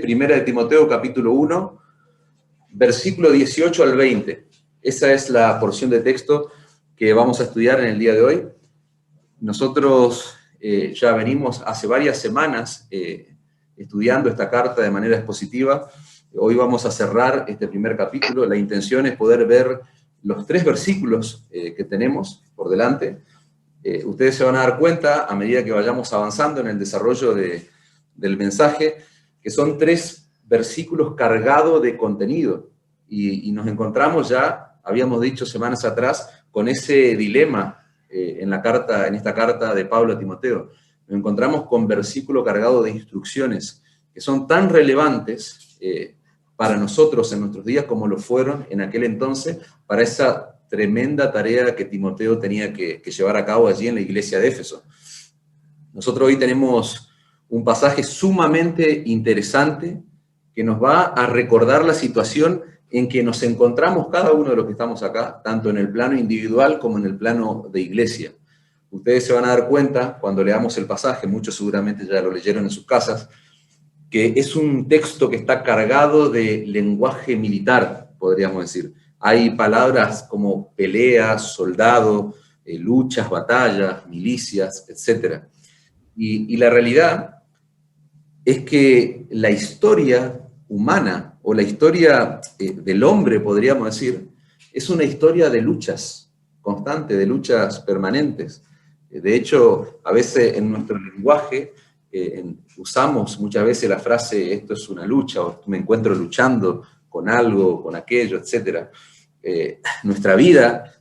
Primera de Timoteo, capítulo 1, versículo 18 al 20. Esa es la porción de texto que vamos a estudiar en el día de hoy. Nosotros ya venimos hace varias semanas estudiando esta carta de manera expositiva. Hoy vamos a cerrar este primer capítulo. La intención es poder ver los 3 versículos que tenemos por delante. Ustedes se van a dar cuenta, a medida que vayamos avanzando en el desarrollo del mensaje, que son 3 versículos cargados de contenido. Y nos encontramos ya, habíamos dicho semanas atrás, con ese dilema en esta carta de Pablo a Timoteo. Nos encontramos con versículos cargados de instrucciones que son tan relevantes para nosotros en nuestros días como lo fueron en aquel entonces para esa tremenda tarea que Timoteo tenía que llevar a cabo allí en la iglesia de Éfeso. Nosotros hoy tenemos un pasaje sumamente interesante que nos va a recordar la situación en que nos encontramos cada uno de los que estamos acá, tanto en el plano individual como en el plano de iglesia. Ustedes se van a dar cuenta, cuando leamos el pasaje, muchos seguramente ya lo leyeron en sus casas, que es un texto que está cargado de lenguaje militar, podríamos decir. Hay palabras como peleas, soldado, luchas, batallas, milicias, etc. Y la realidad es que la historia humana, o la historia del hombre, podríamos decir, es una historia de luchas constantes, de luchas permanentes. De hecho, a veces en nuestro lenguaje usamos muchas veces la frase, esto es una lucha, o me encuentro luchando con algo, con aquello, etc. Nuestra vida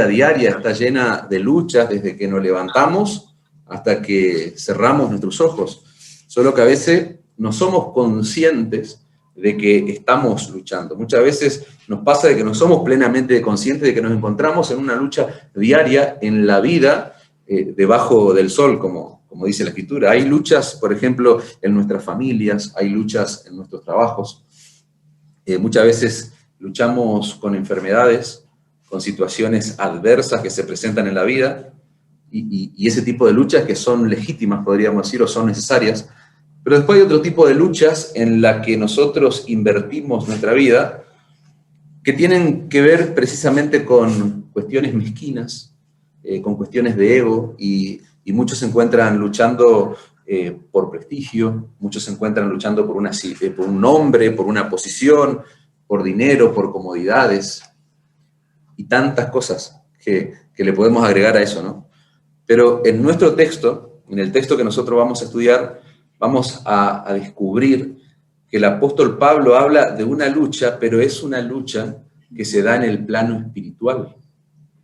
diaria está llena de luchas desde que nos levantamos hasta que cerramos nuestros ojos. Solo que a veces no somos conscientes de que estamos luchando. Muchas veces nos pasa de que no somos plenamente conscientes de que nos encontramos en una lucha diaria en la vida debajo del sol, como dice la Escritura. Hay luchas, por ejemplo, en nuestras familias, hay luchas en nuestros trabajos. Muchas veces luchamos con enfermedades, con situaciones adversas que se presentan en la vida, y ese tipo de luchas que son legítimas, podríamos decir, o son necesarias. Pero después hay otro tipo de luchas en la que nosotros invertimos nuestra vida, que tienen que ver precisamente con cuestiones mezquinas, con cuestiones de ego, y muchos se encuentran luchando por prestigio, muchos se encuentran luchando por un nombre, por una posición, por dinero, por comodidades, y tantas cosas que le podemos agregar a eso, ¿no? Pero en nuestro texto, en el texto que nosotros vamos a estudiar, vamos a descubrir que el apóstol Pablo habla de una lucha, pero es una lucha que se da en el plano espiritual.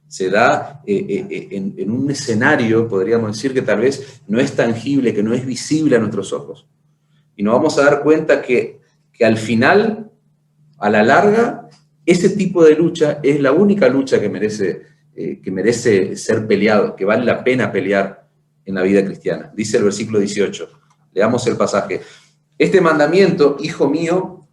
Se da en un escenario, podríamos decir, que tal vez no es tangible, que no es visible a nuestros ojos. Y nos vamos a dar cuenta que al final, a la larga, ese tipo de lucha es la única lucha que merece ser peleado, que vale la pena pelear en la vida cristiana. Dice el versículo 18. Leamos el pasaje. Este mandamiento, hijo mío,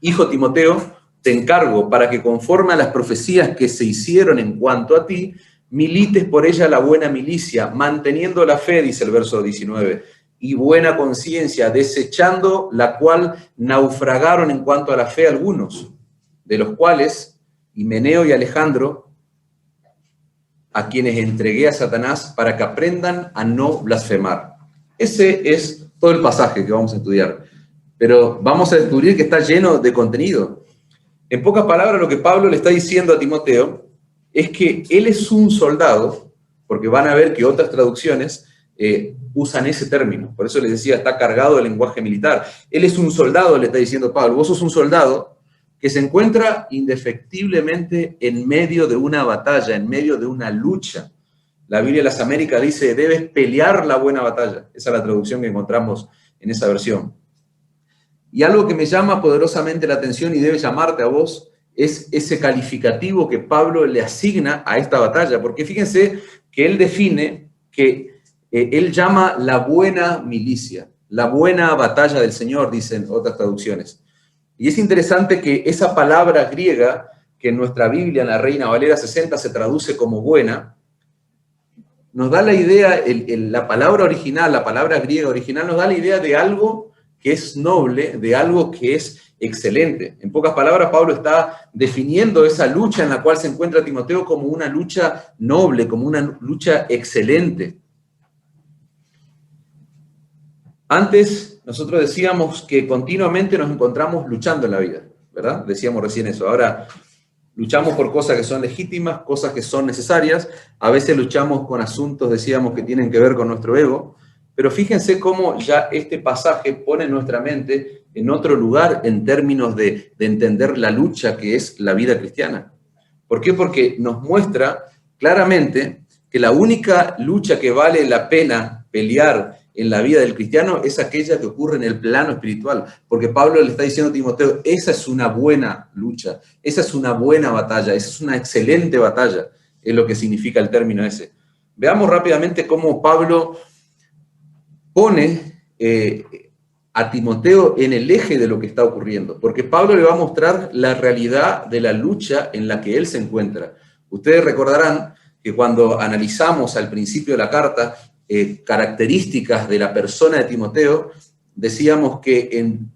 hijo Timoteo, te encargo para que conforme a las profecías que se hicieron en cuanto a ti, milites por ella la buena milicia, manteniendo la fe, dice el verso 19, y buena conciencia, desechando la cual naufragaron en cuanto a la fe algunos, de los cuales Himeneo y Alejandro, a quienes entregué a Satanás para que aprendan a no blasfemar. Ese es todo el pasaje que vamos a estudiar, pero vamos a descubrir que está lleno de contenido. En pocas palabras, lo que Pablo le está diciendo a Timoteo es que él es un soldado, porque van a ver que otras traducciones usan ese término, por eso les decía, está cargado de lenguaje militar. Él es un soldado, le está diciendo Pablo, vos sos un soldado que se encuentra indefectiblemente en medio de una batalla, en medio de una lucha. La Biblia de las Américas dice, debes pelear la buena batalla. Esa es la traducción que encontramos en esa versión. Y algo que me llama poderosamente la atención y debe llamarte a vos es ese calificativo que Pablo le asigna a esta batalla, porque fíjense que él define que él llama la buena milicia, la buena batalla del Señor, dicen otras traducciones. Y es interesante que esa palabra griega, que en nuestra Biblia, en la Reina Valera 60, se traduce como buena, nos da la idea, la palabra original, la palabra griega original, nos da la idea de algo que es noble de algo que es excelente. En pocas palabras, Pablo está definiendo esa lucha en la cual se encuentra Timoteo como una lucha noble, como una lucha excelente. Antes nosotros decíamos que continuamente nos encontramos luchando en la vida, ¿verdad? Decíamos recién eso. Ahora luchamos por cosas que son legítimas, cosas que son necesarias. A veces luchamos con asuntos, decíamos, que tienen que ver con nuestro ego. Pero fíjense cómo ya este pasaje pone nuestra mente en otro lugar en términos de entender la lucha que es la vida cristiana. ¿Por qué? Porque nos muestra claramente que la única lucha que vale la pena pelear en la vida del cristiano es aquella que ocurre en el plano espiritual. Porque Pablo le está diciendo a Timoteo, esa es una buena lucha, esa es una buena batalla, esa es una excelente batalla, es lo que significa el término ese. Veamos rápidamente cómo Pablo pone a Timoteo en el eje de lo que está ocurriendo, porque Pablo le va a mostrar la realidad de la lucha en la que él se encuentra. Ustedes recordarán que cuando analizamos al principio de la carta características de la persona de Timoteo, decíamos que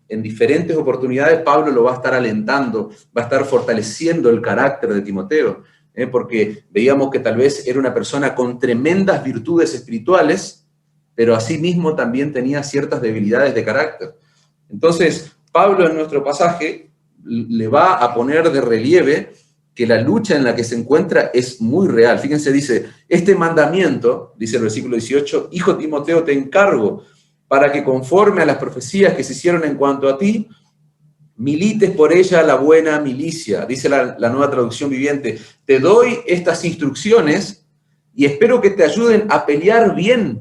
en diferentes oportunidades Pablo lo va a estar alentando, va a estar fortaleciendo el carácter de Timoteo, porque veíamos que tal vez era una persona con tremendas virtudes espirituales, pero asimismo también tenía ciertas debilidades de carácter. Entonces, Pablo en nuestro pasaje le va a poner de relieve que la lucha en la que se encuentra es muy real. Fíjense, dice, este mandamiento, dice el versículo 18, hijo Timoteo, te encargo para que conforme a las profecías que se hicieron en cuanto a ti, milites por ella la buena milicia. Dice la Nueva Traducción Viviente, te doy estas instrucciones y espero que te ayuden a pelear bien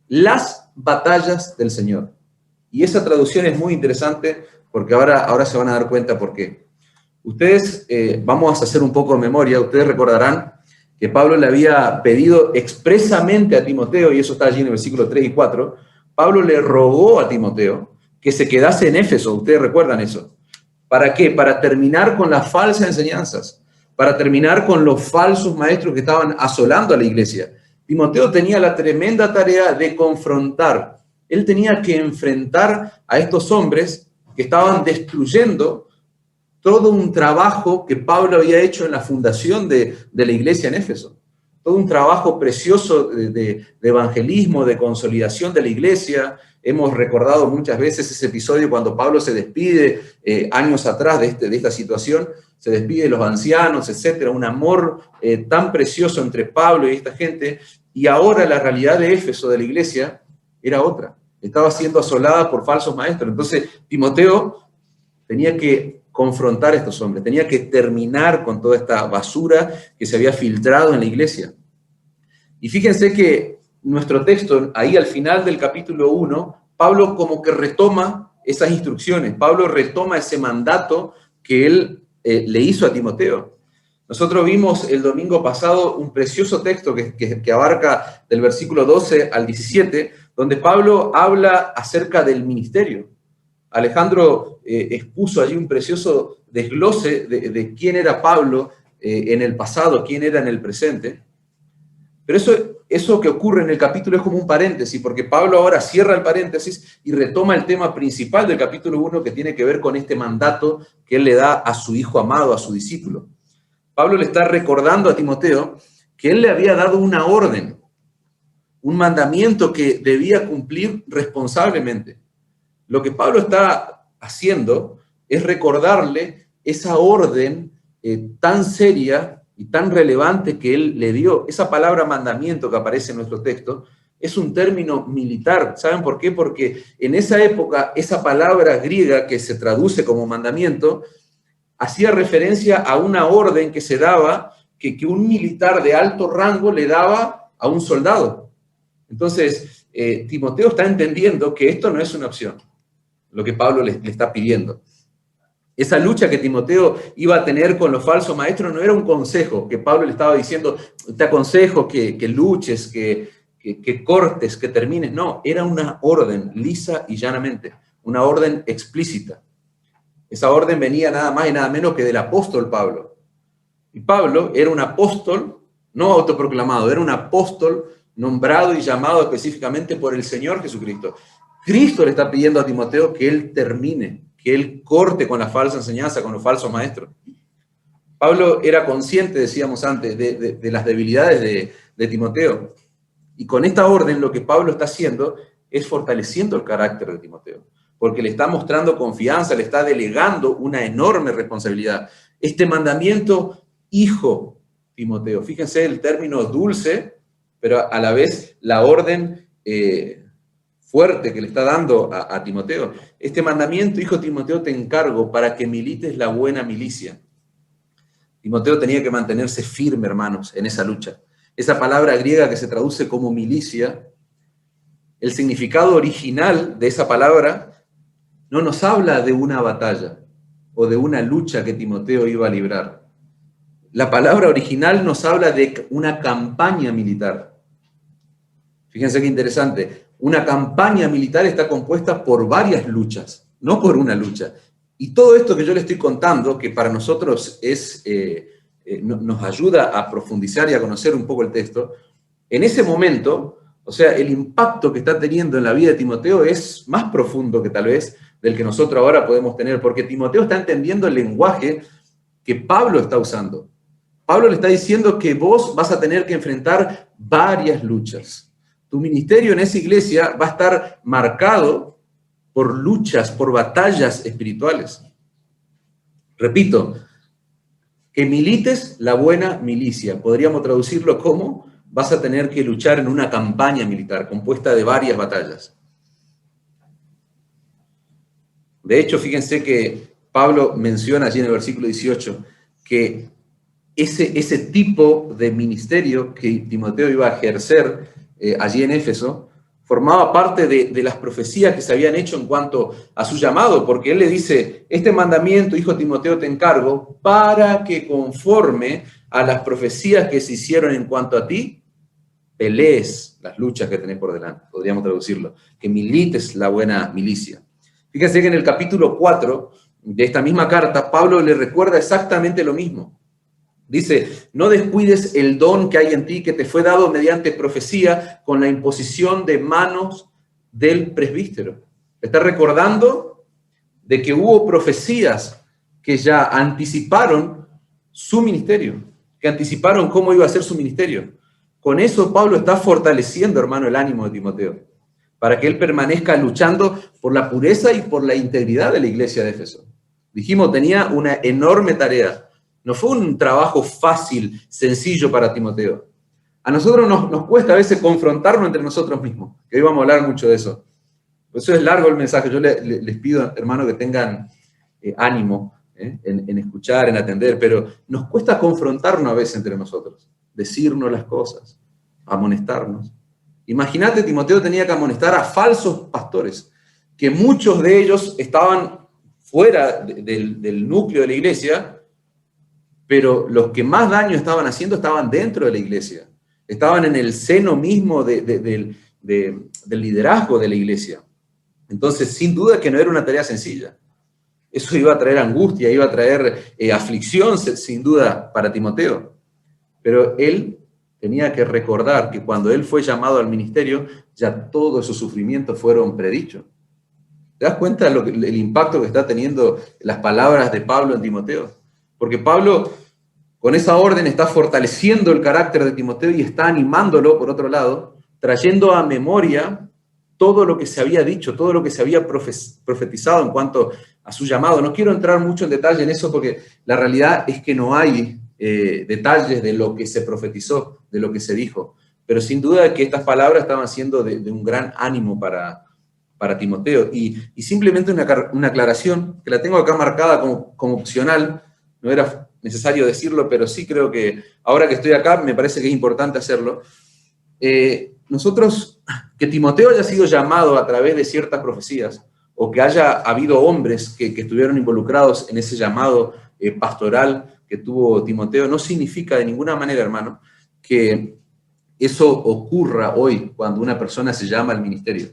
las batallas del Señor. Y esa traducción es muy interesante porque ahora se van a dar cuenta por qué. Ustedes, vamos a hacer un poco de memoria, ustedes recordarán que Pablo le había pedido expresamente a Timoteo, y eso está allí en el versículo 3 y 4, Pablo le rogó a Timoteo que se quedase en Éfeso, ustedes recuerdan eso. ¿Para qué? Para terminar con las falsas enseñanzas, para terminar con los falsos maestros que estaban asolando a la iglesia. Timoteo tenía la tremenda tarea de confrontar. Él tenía que enfrentar a estos hombres que estaban destruyendo todo un trabajo que Pablo había hecho en la fundación de la iglesia en Éfeso. Todo un trabajo precioso de evangelismo, de consolidación de la iglesia. Hemos recordado muchas veces ese episodio cuando Pablo se despide años atrás de esta situación, se despide de los ancianos, etcétera, un amor tan precioso entre Pablo y esta gente, y ahora la realidad de Éfeso, de la iglesia, era otra. Estaba siendo asolada por falsos maestros. Entonces, Timoteo tenía que confrontar a estos hombres, tenía que terminar con toda esta basura que se había filtrado en la iglesia. Y fíjense que nuestro texto, ahí al final del capítulo 1, Pablo como que retoma esas instrucciones, Pablo retoma ese mandato que él le hizo a Timoteo. Nosotros vimos el domingo pasado un precioso texto que abarca del versículo 12 al 17, donde Pablo habla acerca del ministerio. Alejandro expuso allí un precioso desglose de quién era Pablo en el pasado, quién era en el presente. Pero eso que ocurre en el capítulo es como un paréntesis, porque Pablo ahora cierra el paréntesis y retoma el tema principal del capítulo 1 que tiene que ver con este mandato que él le da a su hijo amado, a su discípulo. Pablo le está recordando a Timoteo que él le había dado una orden, un mandamiento que debía cumplir responsablemente. Lo que Pablo está haciendo es recordarle esa orden tan seria y tan relevante que él le dio. Esa palabra mandamiento que aparece en nuestro texto es un término militar. ¿Saben por qué? Porque en esa época esa palabra griega que se traduce como mandamiento hacía referencia a una orden que se daba, que un militar de alto rango le daba a un soldado. Entonces, Timoteo está entendiendo que esto no es una opción, lo que Pablo le está pidiendo. Esa lucha que Timoteo iba a tener con los falsos maestros no era un consejo que Pablo le estaba diciendo, te aconsejo que luches, que cortes, que termines. No, era una orden lisa y llanamente, una orden explícita. Esa orden venía nada más y nada menos que del apóstol Pablo. Y Pablo era un apóstol, no autoproclamado, era un apóstol nombrado y llamado específicamente por el Señor Jesucristo. Cristo le está pidiendo a Timoteo que él termine, que él corte con la falsa enseñanza, con los falsos maestros. Pablo era consciente, decíamos antes, de las debilidades de Timoteo. Y con esta orden lo que Pablo está haciendo es fortaleciendo el carácter de Timoteo, porque le está mostrando confianza, le está delegando una enorme responsabilidad. Este mandamiento, hijo Timoteo, fíjense el término dulce, pero a la vez la orden fuerte que le está dando a Timoteo. Este mandamiento, hijo Timoteo, te encargo para que milites la buena milicia. Timoteo tenía que mantenerse firme, hermanos, en esa lucha. Esa palabra griega que se traduce como milicia, el significado original de esa palabra no nos habla de una batalla o de una lucha que Timoteo iba a librar. La palabra original nos habla de una campaña militar. Fíjense qué interesante. Una campaña militar está compuesta por varias luchas, no por una lucha. Y todo esto que yo le estoy contando, que para nosotros nos ayuda a profundizar y a conocer un poco el texto, en ese momento, o sea, el impacto que está teniendo en la vida de Timoteo es más profundo que tal vez del que nosotros ahora podemos tener, porque Timoteo está entendiendo el lenguaje que Pablo está usando. Pablo le está diciendo que vos vas a tener que enfrentar varias luchas. Tu ministerio en esa iglesia va a estar marcado por luchas, por batallas espirituales. Repito, que milites la buena milicia. Podríamos traducirlo como vas a tener que luchar en una campaña militar compuesta de varias batallas. De hecho, fíjense que Pablo menciona allí en el versículo 18 que ese tipo de ministerio que Timoteo iba a ejercer allí en Éfeso formaba parte de las profecías que se habían hecho en cuanto a su llamado, porque él le dice, este mandamiento, hijo Timoteo, te encargo, para que conforme a las profecías que se hicieron en cuanto a ti, pelees las luchas que tenés por delante, podríamos traducirlo, que milites la buena milicia. Fíjense que en el capítulo 4 de esta misma carta, Pablo le recuerda exactamente lo mismo. Dice, no descuides el don que hay en ti, que te fue dado mediante profecía con la imposición de manos del presbítero. Está recordando de que hubo profecías que ya anticiparon su ministerio, que anticiparon cómo iba a ser su ministerio. Con eso Pablo está fortaleciendo, hermano, el ánimo de Timoteo, para que él permanezca luchando por la pureza y por la integridad de la iglesia de Éfeso. Dijimos, tenía una enorme tarea. No fue un trabajo fácil, sencillo para Timoteo. A nosotros nos cuesta a veces confrontarnos entre nosotros mismos, que hoy vamos a hablar mucho de eso. Por eso es largo el mensaje. Yo les pido, hermano, que tengan ánimo en escuchar, en atender, pero nos cuesta confrontarnos a veces entre nosotros, decirnos las cosas, amonestarnos. Imagínate, Timoteo tenía que amonestar a falsos pastores, que muchos de ellos estaban fuera del núcleo de la iglesia, pero los que más daño estaban haciendo estaban dentro de la iglesia, estaban en el seno mismo del liderazgo de la iglesia. Entonces, sin duda que no era una tarea sencilla. Eso iba a traer angustia, iba a traer aflicción, sin duda, para Timoteo. Pero él tenía que recordar que cuando él fue llamado al ministerio, ya todos esos sufrimientos fueron predichos. ¿Te das cuenta el impacto que está teniendo las palabras de Pablo en Timoteo? Porque Pablo, con esa orden, está fortaleciendo el carácter de Timoteo y está animándolo, por otro lado, trayendo a memoria todo lo que se había dicho, todo lo que se había profetizado en cuanto a su llamado. No quiero entrar mucho en detalle en eso porque la realidad es que no hay detalles de lo que se profetizó, de lo que se dijo. Pero sin duda que estas palabras estaban siendo de un gran ánimo para Timoteo. Y simplemente una aclaración, que la tengo acá marcada como opcional. No era necesario decirlo, pero sí creo que ahora que estoy acá me parece que es importante hacerlo. Nosotros, que Timoteo haya sido llamado a través de ciertas profecías, o que haya habido hombres que estuvieron involucrados en ese llamado pastoral que tuvo Timoteo, no significa de ninguna manera, hermano, que eso ocurra hoy cuando una persona se llama al ministerio.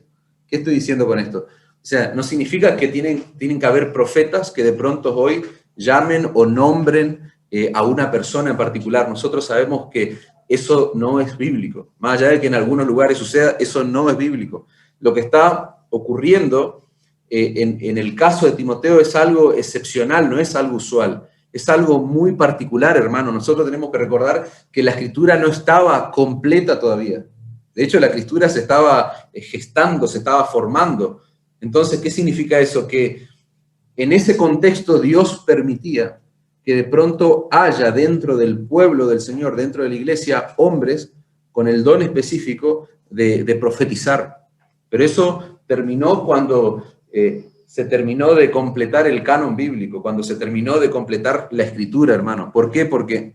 ¿Qué estoy diciendo con esto? O sea, no significa que tienen que haber profetas que de pronto hoy llamen o nombren a una persona en particular. Nosotros sabemos que eso no es bíblico. Más allá de que en algunos lugares suceda, eso no es bíblico. Lo que está ocurriendo en el caso de Timoteo es algo excepcional, no es algo usual. Es algo muy particular, hermano. Nosotros tenemos que recordar que la Escritura no estaba completa todavía. De hecho, la Escritura se estaba gestando, se estaba formando. Entonces, ¿qué significa eso? Que en ese contexto Dios permitía que de pronto haya dentro del pueblo del Señor, dentro de la iglesia, hombres con el don específico de profetizar. Pero eso terminó cuando se terminó de completar el canon bíblico, cuando se terminó de completar la Escritura, hermano. ¿Por qué? Porque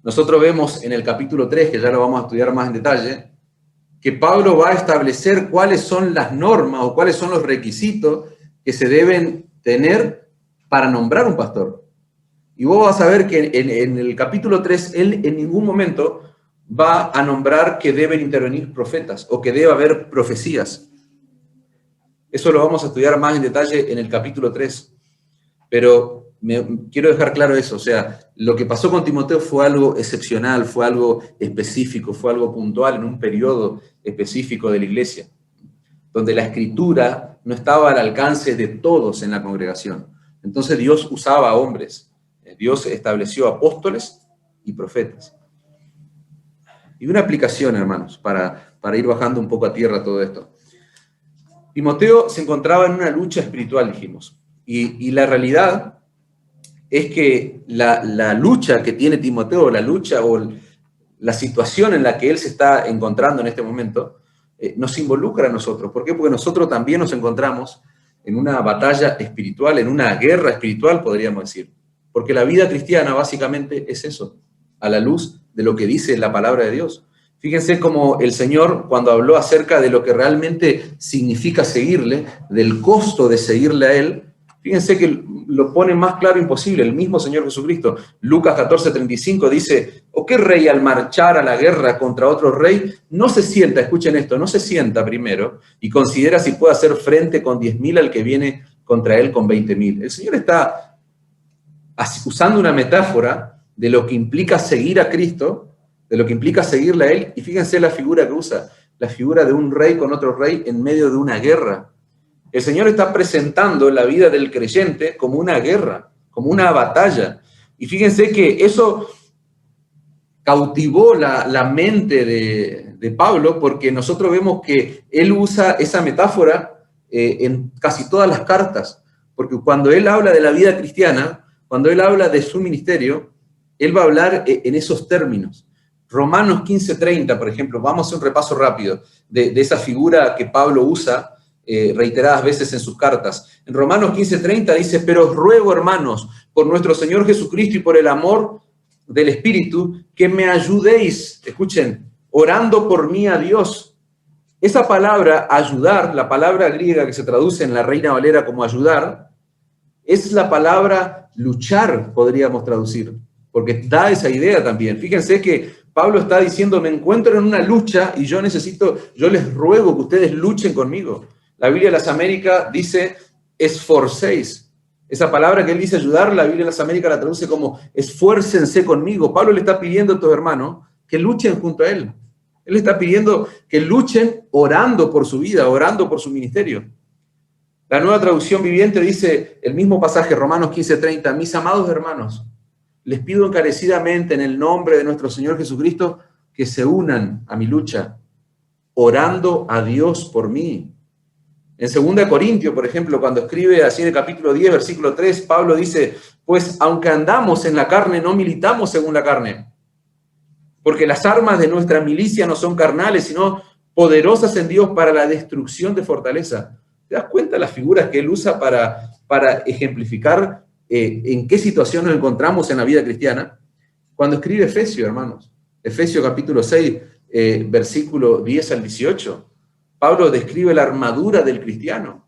nosotros vemos en el capítulo 3, que ya lo vamos a estudiar más en detalle, que Pablo va a establecer cuáles son las normas o cuáles son los requisitos que se deben tener para nombrar un pastor. Y vos vas a ver que en el capítulo 3, él en ningún momento va a nombrar que deben intervenir profetas o que debe haber profecías. Eso lo vamos a estudiar más en detalle en el capítulo 3. Pero quiero dejar claro eso, o sea, lo que pasó con Timoteo fue algo excepcional, fue algo específico, fue algo puntual en un periodo específico de la iglesia, donde la Escritura no estaba al alcance de todos en la congregación. Entonces Dios usaba a hombres, Dios estableció apóstoles y profetas. Y una aplicación, hermanos, para ir bajando un poco a tierra todo esto. Timoteo se encontraba en una lucha espiritual, dijimos, y la realidad es que la lucha que tiene Timoteo, la lucha o la situación en la que él se está encontrando en este momento, nos involucra a nosotros. ¿Por qué? Porque nosotros también nos encontramos en una batalla espiritual, en una guerra espiritual, podríamos decir. Porque la vida cristiana básicamente es eso, a la luz de lo que dice la palabra de Dios. Fíjense cómo el Señor, cuando habló acerca de lo que realmente significa seguirle, del costo de seguirle a Él, fíjense que lo pone más claro imposible, el mismo Señor Jesucristo. Lucas 14:35 dice, ¿o qué rey al marchar a la guerra contra otro rey no se sienta, escuchen esto, no se sienta primero y considera si puede hacer frente con 10.000 al que viene contra él con 20.000? El Señor está usando una metáfora de lo que implica seguir a Cristo, de lo que implica seguirle a Él, y fíjense la figura que usa, la figura de un rey con otro rey en medio de una guerra. El Señor está presentando la vida del creyente como una guerra, como una batalla. Y fíjense que eso cautivó la mente de Pablo, porque nosotros vemos que él usa esa metáfora en casi todas las cartas, porque cuando él habla de la vida cristiana, cuando él habla de su ministerio, él va a hablar en esos términos. Romanos 15:30, por ejemplo, vamos a hacer un repaso rápido de esa figura que Pablo usa reiteradas veces en sus cartas. En Romanos 15:30 dice, pero os ruego, hermanos, por nuestro Señor Jesucristo y por el amor del Espíritu, que me ayudéis, escuchen, orando por mí a Dios. Esa palabra ayudar, la palabra griega que se traduce en la Reina Valera como ayudar, es la palabra luchar, podríamos traducir, porque da esa idea también. Fíjense que Pablo está diciendo, me encuentro en una lucha y yo les ruego que ustedes luchen conmigo. La Biblia de las Américas dice, esforcéis. Esa palabra que él dice ayudar, la Biblia de las Américas la traduce como, esfuércense conmigo. Pablo le está pidiendo a estos hermanos que luchen junto a él. Él le está pidiendo que luchen orando por su vida, orando por su ministerio. La Nueva Traducción Viviente dice, el mismo pasaje, Romanos 15:30, mis amados hermanos, les pido encarecidamente en el nombre de nuestro Señor Jesucristo que se unan a mi lucha, orando a Dios por mí. En 2 Corintios, por ejemplo, cuando escribe así en el capítulo 10, versículo 3, Pablo dice, pues aunque andamos en la carne, no militamos según la carne, porque las armas de nuestra milicia no son carnales, sino poderosas en Dios para la destrucción de fortaleza. ¿Te das cuenta las figuras que él usa para ejemplificar en qué situación nos encontramos en la vida cristiana? Cuando escribe Efesios, hermanos, Efesios capítulo 6, versículo 10 al 18, Pablo describe la armadura del cristiano.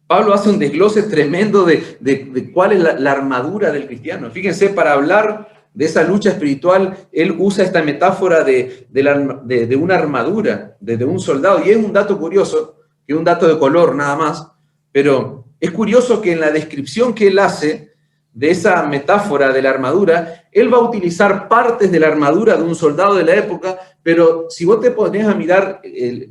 Pablo hace un desglose tremendo de cuál es la armadura del cristiano. Fíjense, para hablar de esa lucha espiritual, él usa esta metáfora de una armadura, de un soldado, y es un dato curioso, que es un dato de color nada más, pero es curioso que en la descripción que él hace de esa metáfora de la armadura, él va a utilizar partes de la armadura de un soldado de la época, Pero si vos te ponías a mirar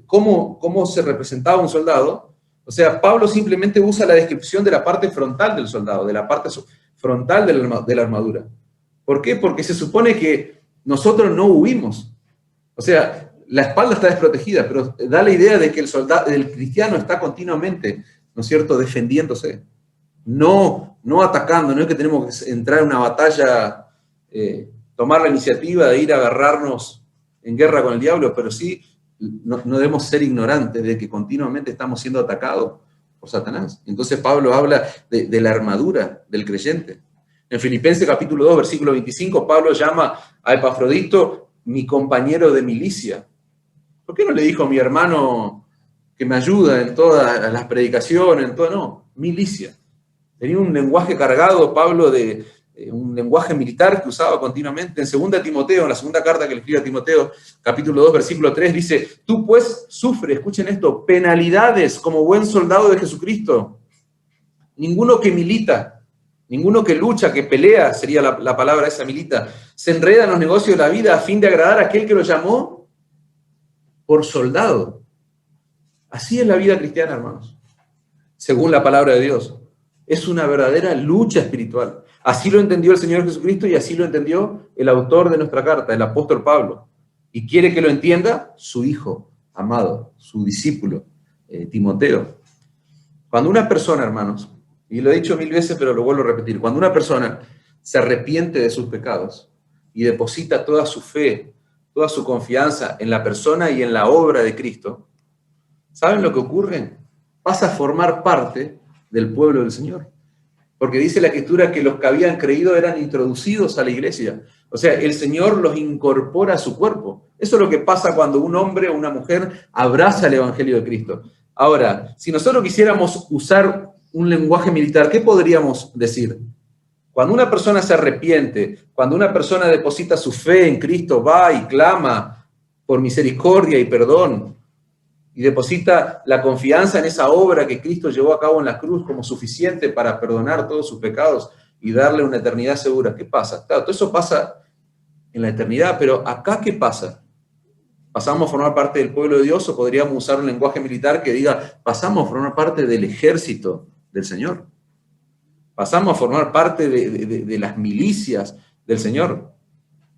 cómo se representaba un soldado, o sea, Pablo simplemente usa la descripción de la parte frontal del soldado, de la parte frontal de la armadura. ¿Por qué? Porque se supone que nosotros no huimos. O sea, la espalda está desprotegida, pero da la idea de que el cristiano está continuamente, ¿no es cierto?, defendiéndose. No atacando, no es que tenemos que entrar en una batalla, tomar la iniciativa de ir a agarrarnos en guerra con el diablo, pero sí no debemos ser ignorantes de que continuamente estamos siendo atacados por Satanás. Entonces Pablo habla de la armadura del creyente. En Filipenses capítulo 2, versículo 25, Pablo llama a Epafrodito mi compañero de milicia. ¿Por qué no le dijo a mi hermano que me ayuda en todas las predicaciones, en todo? No, milicia. Tenía un lenguaje cargado, Pablo, de un lenguaje militar que usaba continuamente. En 2 Timoteo, en la segunda carta que le escribe a Timoteo, capítulo 2, versículo 3, dice, tú pues sufre, escuchen esto, penalidades como buen soldado de Jesucristo. Ninguno que milita, ninguno que lucha, que pelea, sería la palabra esa, milita, se enreda en los negocios de la vida a fin de agradar a aquel que lo llamó por soldado. Así es la vida cristiana, hermanos, según la palabra de Dios. Es una verdadera lucha espiritual. Así lo entendió el Señor Jesucristo y así lo entendió el autor de nuestra carta, el apóstol Pablo. Y quiere que lo entienda su hijo amado, su discípulo, Timoteo. Cuando una persona, hermanos, y lo he dicho 1000 veces, pero lo vuelvo a repetir, cuando una persona se arrepiente de sus pecados y deposita toda su fe, toda su confianza en la persona y en la obra de Cristo, ¿saben lo que ocurre? Pasa a formar parte del pueblo del Señor. Porque dice la Escritura que los que habían creído eran introducidos a la iglesia. O sea, el Señor los incorpora a su cuerpo. Eso es lo que pasa cuando un hombre o una mujer abraza el Evangelio de Cristo. Ahora, si nosotros quisiéramos usar un lenguaje militar, ¿qué podríamos decir? Cuando una persona se arrepiente, cuando una persona deposita su fe en Cristo, va y clama por misericordia y perdón, y deposita la confianza en esa obra que Cristo llevó a cabo en la cruz como suficiente para perdonar todos sus pecados y darle una eternidad segura. ¿Qué pasa? Claro, todo eso pasa en la eternidad, pero acá ¿qué pasa? ¿Pasamos a formar parte del pueblo de Dios o podríamos usar un lenguaje militar que diga, pasamos a formar parte del ejército del Señor? Pasamos a formar parte de las milicias del Señor.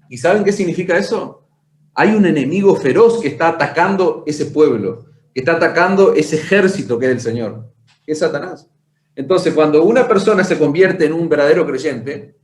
¿Y saben qué significa eso? Hay un enemigo feroz que está atacando ese pueblo, que está atacando ese ejército que es el Señor, que es Satanás. Entonces, cuando una persona se convierte en un verdadero creyente,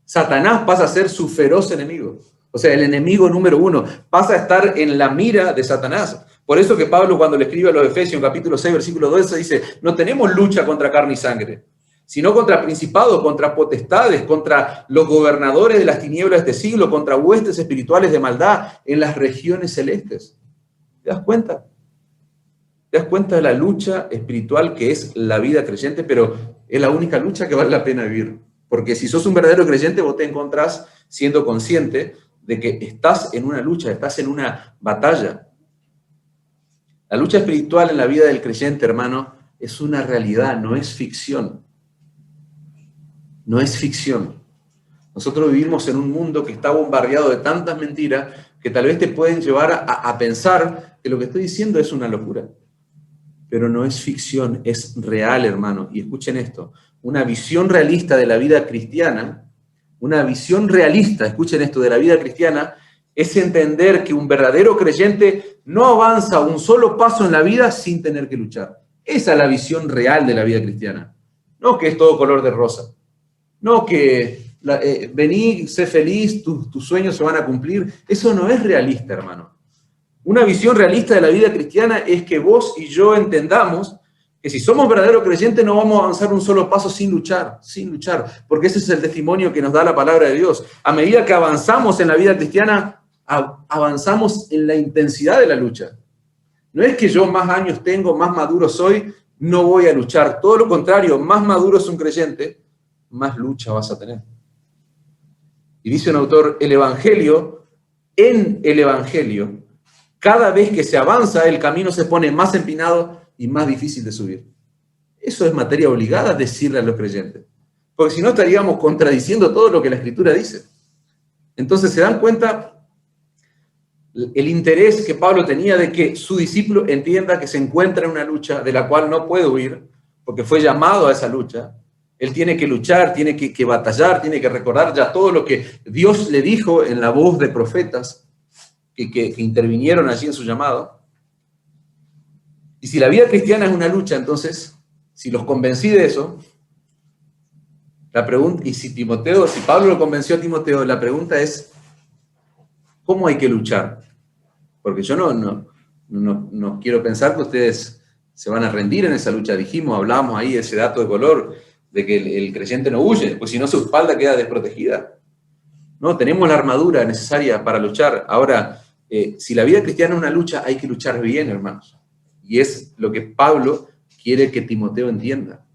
Satanás pasa a ser su feroz enemigo. O sea, el enemigo número 1 pasa a estar en la mira de Satanás. Por eso que Pablo, cuando le escribe a los Efesios, capítulo 6, versículo 12, dice, no tenemos lucha contra carne y sangre, sino contra principados, contra potestades, contra los gobernadores de las tinieblas de este siglo, contra huestes espirituales de maldad en las regiones celestes. ¿Te das cuenta? ¿Te das cuenta de la lucha espiritual que es la vida creyente? Pero es la única lucha que vale la pena vivir. Porque si sos un verdadero creyente, vos te encontrás siendo consciente de que estás en una lucha, estás en una batalla. La lucha espiritual en la vida del creyente, hermano, es una realidad, no es ficción. No es ficción. Nosotros vivimos en un mundo que está bombardeado de tantas mentiras que tal vez te pueden llevar a pensar que lo que estoy diciendo es una locura. Pero no es ficción, es real, hermano. Y escuchen esto, una visión realista de la vida cristiana, una visión realista, escuchen esto, de la vida cristiana, es entender que un verdadero creyente no avanza un solo paso en la vida sin tener que luchar. Esa es la visión real de la vida cristiana. No que es todo color de rosa. No que vení, sé feliz, tus sueños se van a cumplir. Eso no es realista, hermano. Una visión realista de la vida cristiana es que vos y yo entendamos que si somos verdaderos creyentes no vamos a avanzar un solo paso sin luchar, porque ese es el testimonio que nos da la palabra de Dios. A medida que avanzamos en la vida cristiana, avanzamos en la intensidad de la lucha. No es que yo más años tengo, más maduro soy, no voy a luchar. Todo lo contrario, más maduro es un creyente, más lucha vas a tener. Y dice un autor, en el Evangelio, cada vez que se avanza, el camino se pone más empinado y más difícil de subir. Eso es materia obligada decirle a los creyentes, porque si no estaríamos contradiciendo todo lo que la Escritura dice. Entonces, ¿se dan cuenta? el interés que Pablo tenía de que su discípulo entienda que se encuentra en una lucha de la cual no puede huir, porque fue llamado a esa lucha. Él tiene que luchar, tiene que batallar, tiene que recordar ya todo lo que Dios le dijo en la voz de profetas que intervinieron allí en su llamado. Y si la vida cristiana es una lucha, entonces, si los convencí de eso, la pregunta, y si Pablo lo convenció a Timoteo, la pregunta es, ¿cómo hay que luchar? Porque yo no quiero pensar que ustedes se van a rendir en esa lucha. Hablábamos ahí ese dato de color, de que el creyente no huye, pues si no su espalda queda desprotegida. No, tenemos la armadura necesaria para luchar. Ahora, si la vida cristiana es una lucha, hay que luchar bien, hermanos. Y es lo que Pablo quiere que Timoteo entienda.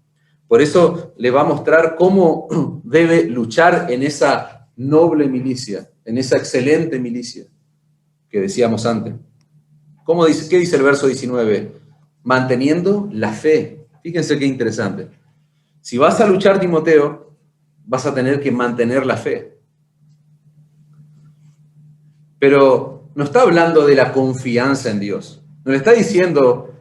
Por eso le va a mostrar cómo debe luchar en esa noble milicia, en esa excelente milicia que decíamos antes. ¿Qué dice el verso 19? Manteniendo la fe. Fíjense qué interesante. Si vas a luchar, Timoteo, vas a tener que mantener la fe. Pero no está hablando de la confianza en Dios. No le está diciendo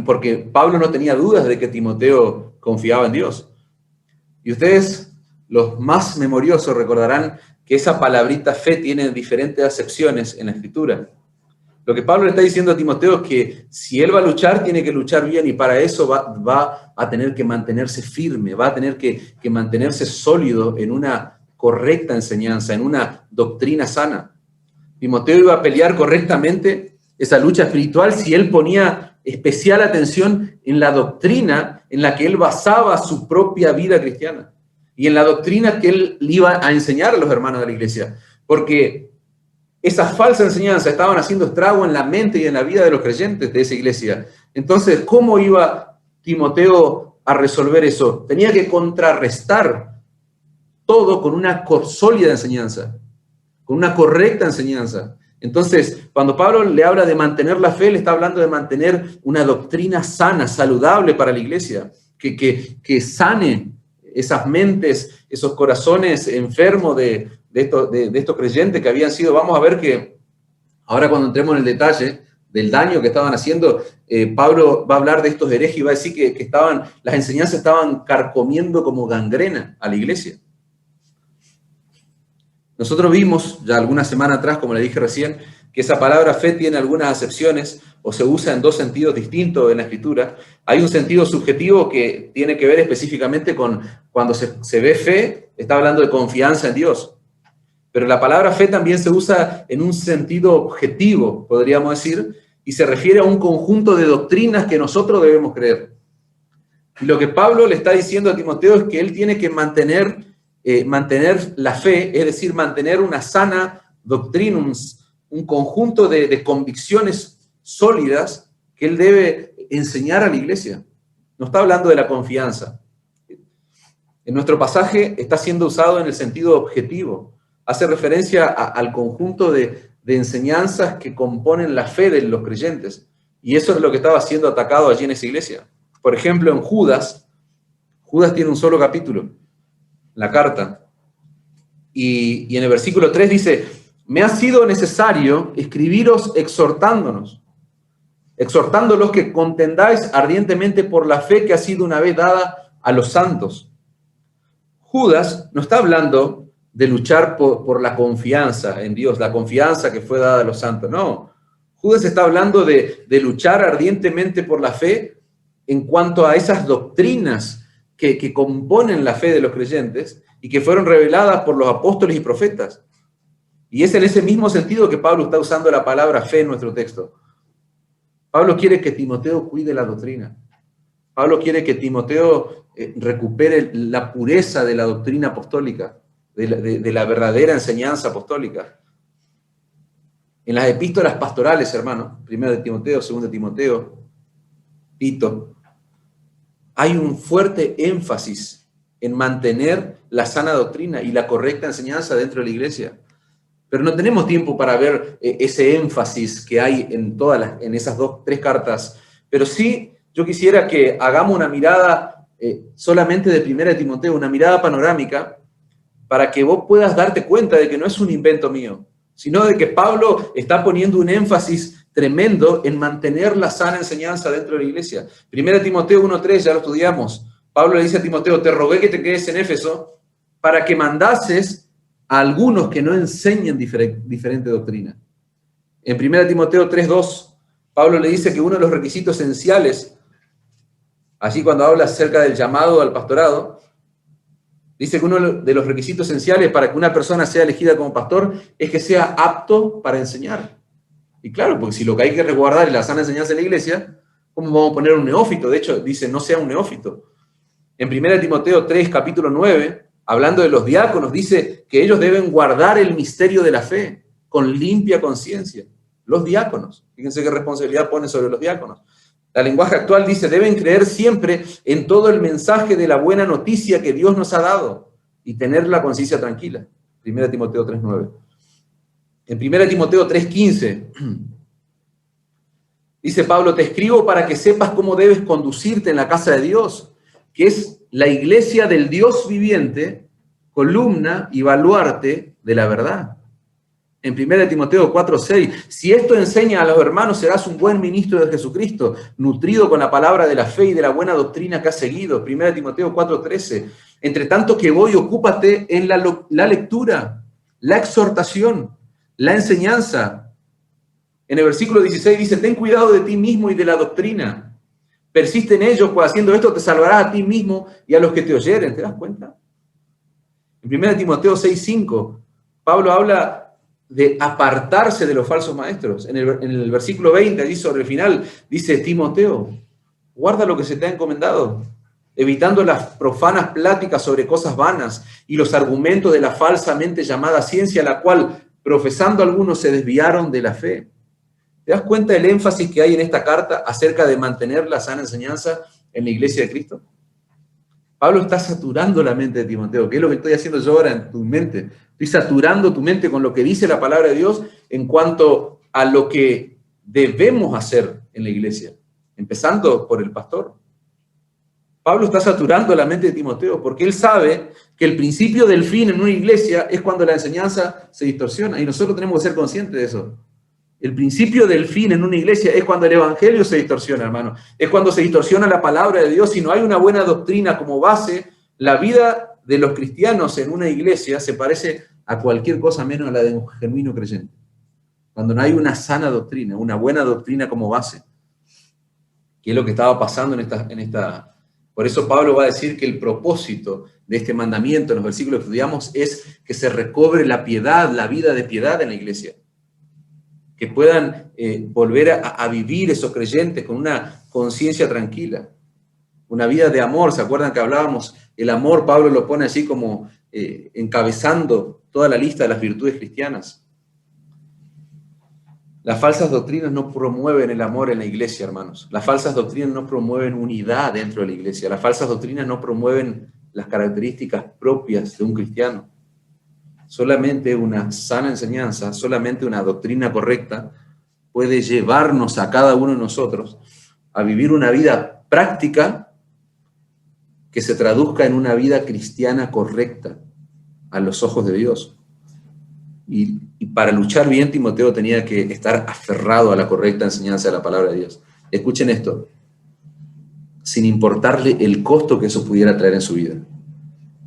porque Pablo no tenía dudas de que Timoteo confiaba en Dios. Y ustedes, los más memoriosos, recordarán que esa palabrita fe tiene diferentes acepciones en la Escritura. Lo que Pablo le está diciendo a Timoteo es que si él va a luchar, tiene que luchar bien, y para eso va a tener que mantenerse firme, va a tener que mantenerse sólido en una correcta enseñanza, en una doctrina sana. Timoteo iba a pelear correctamente esa lucha espiritual si él ponía especial atención en la doctrina en la que él basaba su propia vida cristiana y en la doctrina que él iba a enseñar a los hermanos de la iglesia, porque esas falsas enseñanzas estaban haciendo estrago en la mente y en la vida de los creyentes de esa iglesia. Entonces, ¿cómo iba Timoteo a resolver eso? Tenía que contrarrestar todo con una sólida enseñanza, con una correcta enseñanza. Entonces, cuando Pablo le habla de mantener la fe, le está hablando de mantener una doctrina sana, saludable para la iglesia, que sane esas mentes, esos corazones enfermos de estos creyentes que habían sido. Vamos a ver que ahora, cuando entremos en el detalle del daño que estaban haciendo, Pablo va a hablar de estos herejes y va a decir que las enseñanzas estaban carcomiendo como gangrena a la iglesia. Nosotros vimos ya algunas semanas atrás, como le dije recién, que esa palabra fe tiene algunas acepciones o se usa en dos sentidos distintos en la Escritura. Hay un sentido subjetivo que tiene que ver específicamente con cuando se ve fe, está hablando de confianza en Dios. Pero la palabra fe también se usa en un sentido objetivo, podríamos decir, y se refiere a un conjunto de doctrinas que nosotros debemos creer. Y lo que Pablo le está diciendo a Timoteo es que él tiene que mantener la fe, es decir, mantener una sana doctrina, un conjunto de convicciones sólidas que él debe enseñar a la iglesia. No está hablando de la confianza. En nuestro pasaje está siendo usado en el sentido objetivo. Hace referencia al conjunto de enseñanzas que componen la fe de los creyentes. Y eso es lo que estaba siendo atacado allí en esa iglesia. Por ejemplo, en Judas tiene un solo capítulo, la carta. Y en el versículo 3 dice: me ha sido necesario escribiros exhortándolos que contendáis ardientemente por la fe que ha sido una vez dada a los santos. Judas no está hablando de luchar por la confianza en Dios, la confianza que fue dada a los santos. No, Judas está hablando de luchar ardientemente por la fe en cuanto a esas doctrinas que componen la fe de los creyentes y que fueron reveladas por los apóstoles y profetas. Y es en ese mismo sentido que Pablo está usando la palabra fe en nuestro texto. Pablo quiere que Timoteo cuide la doctrina. Pablo quiere que Timoteo recupere la pureza de la doctrina apostólica, de la verdadera enseñanza apostólica. En las epístolas pastorales, hermano, 1 de Timoteo, 2 de Timoteo, Tito, hay un fuerte énfasis en mantener la sana doctrina y la correcta enseñanza dentro de la iglesia. Pero no tenemos tiempo para ver ese énfasis que hay en esas 3 cartas. Pero sí, yo quisiera que hagamos una mirada solamente de 1 de Timoteo, una mirada panorámica, para que vos puedas darte cuenta de que no es un invento mío, sino de que Pablo está poniendo un énfasis tremendo en mantener la sana enseñanza dentro de la iglesia. 1 Timoteo 1:3, ya lo estudiamos. Pablo le dice a Timoteo, te rogué que te quedes en Éfeso para que mandases a algunos que no enseñen diferente doctrina. En 1 Timoteo 3:2, Pablo le dice que uno de los requisitos esenciales, así cuando habla acerca del llamado al pastorado, dice que uno de los requisitos esenciales para que una persona sea elegida como pastor es que sea apto para enseñar. Y claro, porque si lo que hay que resguardar es la sana enseñanza de la iglesia, ¿cómo vamos a poner un neófito? De hecho, dice, no sea un neófito. En 1 Timoteo 3, capítulo 9, hablando de los diáconos, dice que ellos deben guardar el misterio de la fe con limpia conciencia. Los diáconos. Fíjense qué responsabilidad pone sobre los diáconos. La lenguaje actual dice, deben creer siempre en todo el mensaje de la buena noticia que Dios nos ha dado y tener la conciencia tranquila. 1 Timoteo 3:9. En 1 Timoteo 3:15, dice Pablo, te escribo para que sepas cómo debes conducirte en la casa de Dios, que es la iglesia del Dios viviente, columna y baluarte de la verdad. En 1 Timoteo 4:6, si esto enseña a los hermanos, serás un buen ministro de Jesucristo, nutrido con la palabra de la fe y de la buena doctrina que has seguido. 1 Timoteo 4:13, entre tanto que voy, ocúpate en la lectura, la exhortación, la enseñanza. En el versículo 16 dice, ten cuidado de ti mismo y de la doctrina. Persiste en ello, pues haciendo esto te salvarás a ti mismo y a los que te oyeren. ¿Te das cuenta? En 1 Timoteo 6:5, Pablo habla de apartarse de los falsos maestros. En el versículo 20, allí sobre el final, dice, Timoteo, guarda lo que se te ha encomendado, evitando las profanas pláticas sobre cosas vanas y los argumentos de la falsamente llamada ciencia, la cual, profesando algunos, se desviaron de la fe. ¿Te das cuenta del énfasis que hay en esta carta acerca de mantener la sana enseñanza en la iglesia de Cristo? Pablo está saturando la mente de Timoteo, que es lo que estoy haciendo yo ahora en tu mente. Estoy saturando tu mente con lo que dice la palabra de Dios en cuanto a lo que debemos hacer en la iglesia, empezando por el pastor. Pablo está saturando la mente de Timoteo porque él sabe que el principio del fin en una iglesia es cuando la enseñanza se distorsiona y nosotros tenemos que ser conscientes de eso. El principio del fin en una iglesia es cuando el evangelio se distorsiona, hermano. Es cuando se distorsiona la palabra de Dios. Si no hay una buena doctrina como base, la vida de los cristianos en una iglesia se parece a cualquier cosa menos a la de un genuino creyente. Cuando no hay una sana doctrina, una buena doctrina como base, que es lo que estaba pasando en esta. Por eso Pablo va a decir que el propósito de este mandamiento en los versículos que estudiamos es que se recobre la piedad, la vida de piedad en la iglesia. Que puedan volver a vivir esos creyentes con una conciencia tranquila, una vida de amor. ¿Se acuerdan que hablábamos? El amor, Pablo lo pone así como encabezando toda la lista de las virtudes cristianas. Las falsas doctrinas no promueven el amor en la iglesia, hermanos. Las falsas doctrinas no promueven unidad dentro de la iglesia. Las falsas doctrinas no promueven las características propias de un cristiano. Solamente una sana enseñanza, solamente una doctrina correcta puede llevarnos a cada uno de nosotros a vivir una vida práctica que se traduzca en una vida cristiana correcta a los ojos de Dios. Y para luchar bien, Timoteo tenía que estar aferrado a la correcta enseñanza de la palabra de Dios. Escuchen esto, sin importarle el costo que eso pudiera traer en su vida.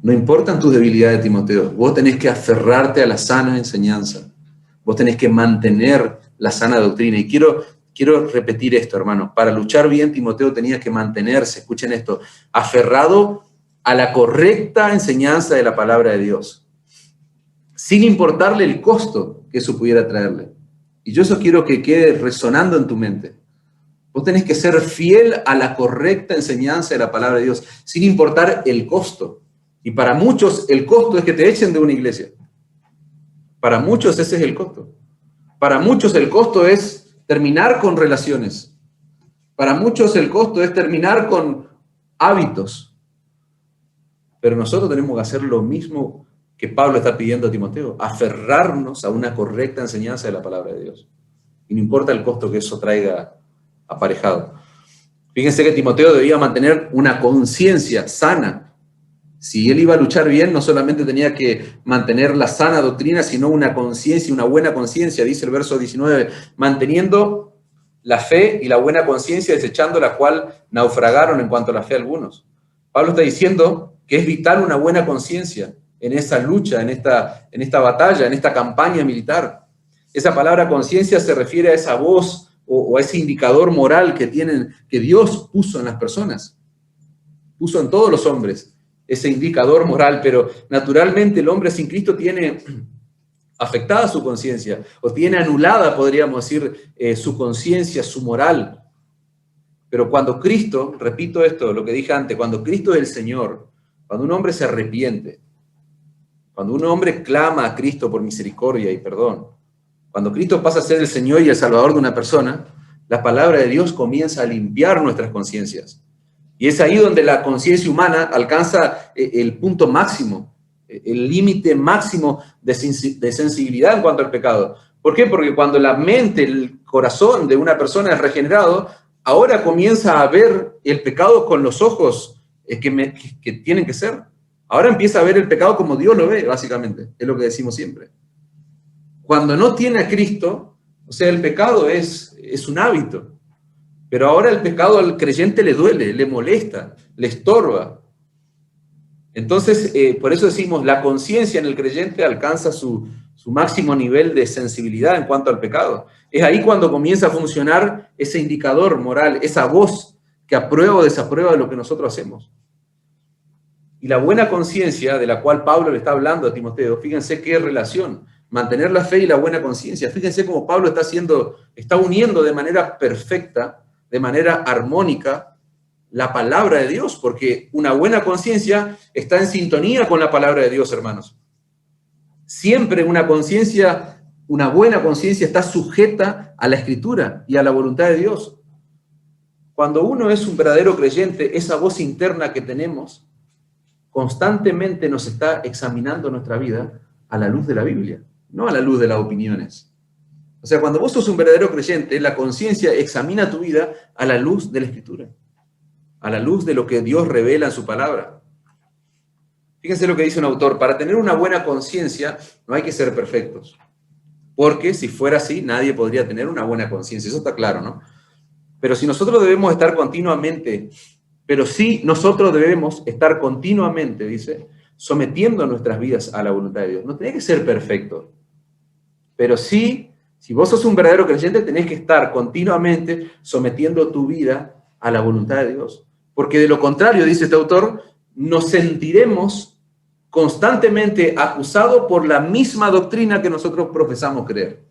No importan tus debilidades, Timoteo. Vos tenés que aferrarte a la sana enseñanza. Vos tenés que mantener la sana doctrina. Y quiero repetir esto, hermano. Para luchar bien, Timoteo tenía que mantenerse, escuchen esto, aferrado a la correcta enseñanza de la palabra de Dios, sin importarle el costo que eso pudiera traerle. Y yo eso quiero que quede resonando en tu mente. Vos tenés que ser fiel a la correcta enseñanza de la palabra de Dios, sin importar el costo. Y para muchos el costo es que te echen de una iglesia. Para muchos ese es el costo. Para muchos el costo es terminar con relaciones. Para muchos el costo es terminar con hábitos. Pero nosotros tenemos que hacer lo mismo que Pablo está pidiendo a Timoteo, aferrarnos a una correcta enseñanza de la palabra de Dios. Y no importa el costo que eso traiga aparejado. Fíjense que Timoteo debía mantener una conciencia sana, Si él iba a luchar bien, no solamente tenía que mantener la sana doctrina, sino una conciencia, una buena conciencia, dice el verso 19, manteniendo la fe y la buena conciencia, desechando la cual naufragaron en cuanto a la fe algunos. Pablo está diciendo que es vital una buena conciencia en esa lucha, en esta batalla, en esta campaña militar. Esa palabra conciencia se refiere a esa voz o a ese indicador moral que Dios puso en las personas, puso en todos los hombres, ese indicador moral, pero naturalmente el hombre sin Cristo tiene afectada su conciencia, o tiene anulada, podríamos decir, su conciencia, su moral. Pero cuando Cristo, repito esto, lo que dije antes, cuando Cristo es el Señor, cuando un hombre se arrepiente, cuando un hombre clama a Cristo por misericordia y perdón, cuando Cristo pasa a ser el Señor y el Salvador de una persona, la palabra de Dios comienza a limpiar nuestras conciencias. Y es ahí donde la conciencia humana alcanza el punto máximo, el límite máximo de sensibilidad en cuanto al pecado. ¿Por qué? Porque cuando la mente, el corazón de una persona es regenerado, ahora comienza a ver el pecado con los ojos que tienen que ser. Ahora empieza a ver el pecado como Dios lo ve, básicamente. Es lo que decimos siempre. Cuando no tiene a Cristo, o sea, el pecado es un hábito. Pero ahora el pecado al creyente le duele, le molesta, le estorba. Entonces, por eso decimos, la conciencia en el creyente alcanza su máximo nivel de sensibilidad en cuanto al pecado. Es ahí cuando comienza a funcionar ese indicador moral, esa voz que aprueba o desaprueba lo que nosotros hacemos. Y la buena conciencia de la cual Pablo le está hablando a Timoteo, fíjense qué relación, mantener la fe y la buena conciencia. Fíjense cómo Pablo está uniendo de manera perfecta, de manera armónica, la palabra de Dios, porque una buena conciencia está en sintonía con la palabra de Dios, hermanos. Siempre una buena conciencia está sujeta a la Escritura y a la voluntad de Dios. Cuando uno es un verdadero creyente, esa voz interna que tenemos constantemente nos está examinando nuestra vida a la luz de la Biblia, no a la luz de las opiniones. O sea, cuando vos sos un verdadero creyente, la conciencia examina tu vida a la luz de la Escritura, a la luz de lo que Dios revela en su palabra. Fíjense lo que dice un autor: para tener una buena conciencia no hay que ser perfectos, porque si fuera así, nadie podría tener una buena conciencia, eso está claro, ¿no? Pero nosotros debemos estar continuamente, dice, sometiendo nuestras vidas a la voluntad de Dios. No tenés que ser perfecto, pero sí, si vos sos un verdadero creyente, tenés que estar continuamente sometiendo tu vida a la voluntad de Dios. Porque de lo contrario, dice este autor, nos sentiremos constantemente acusados por la misma doctrina que nosotros profesamos creer.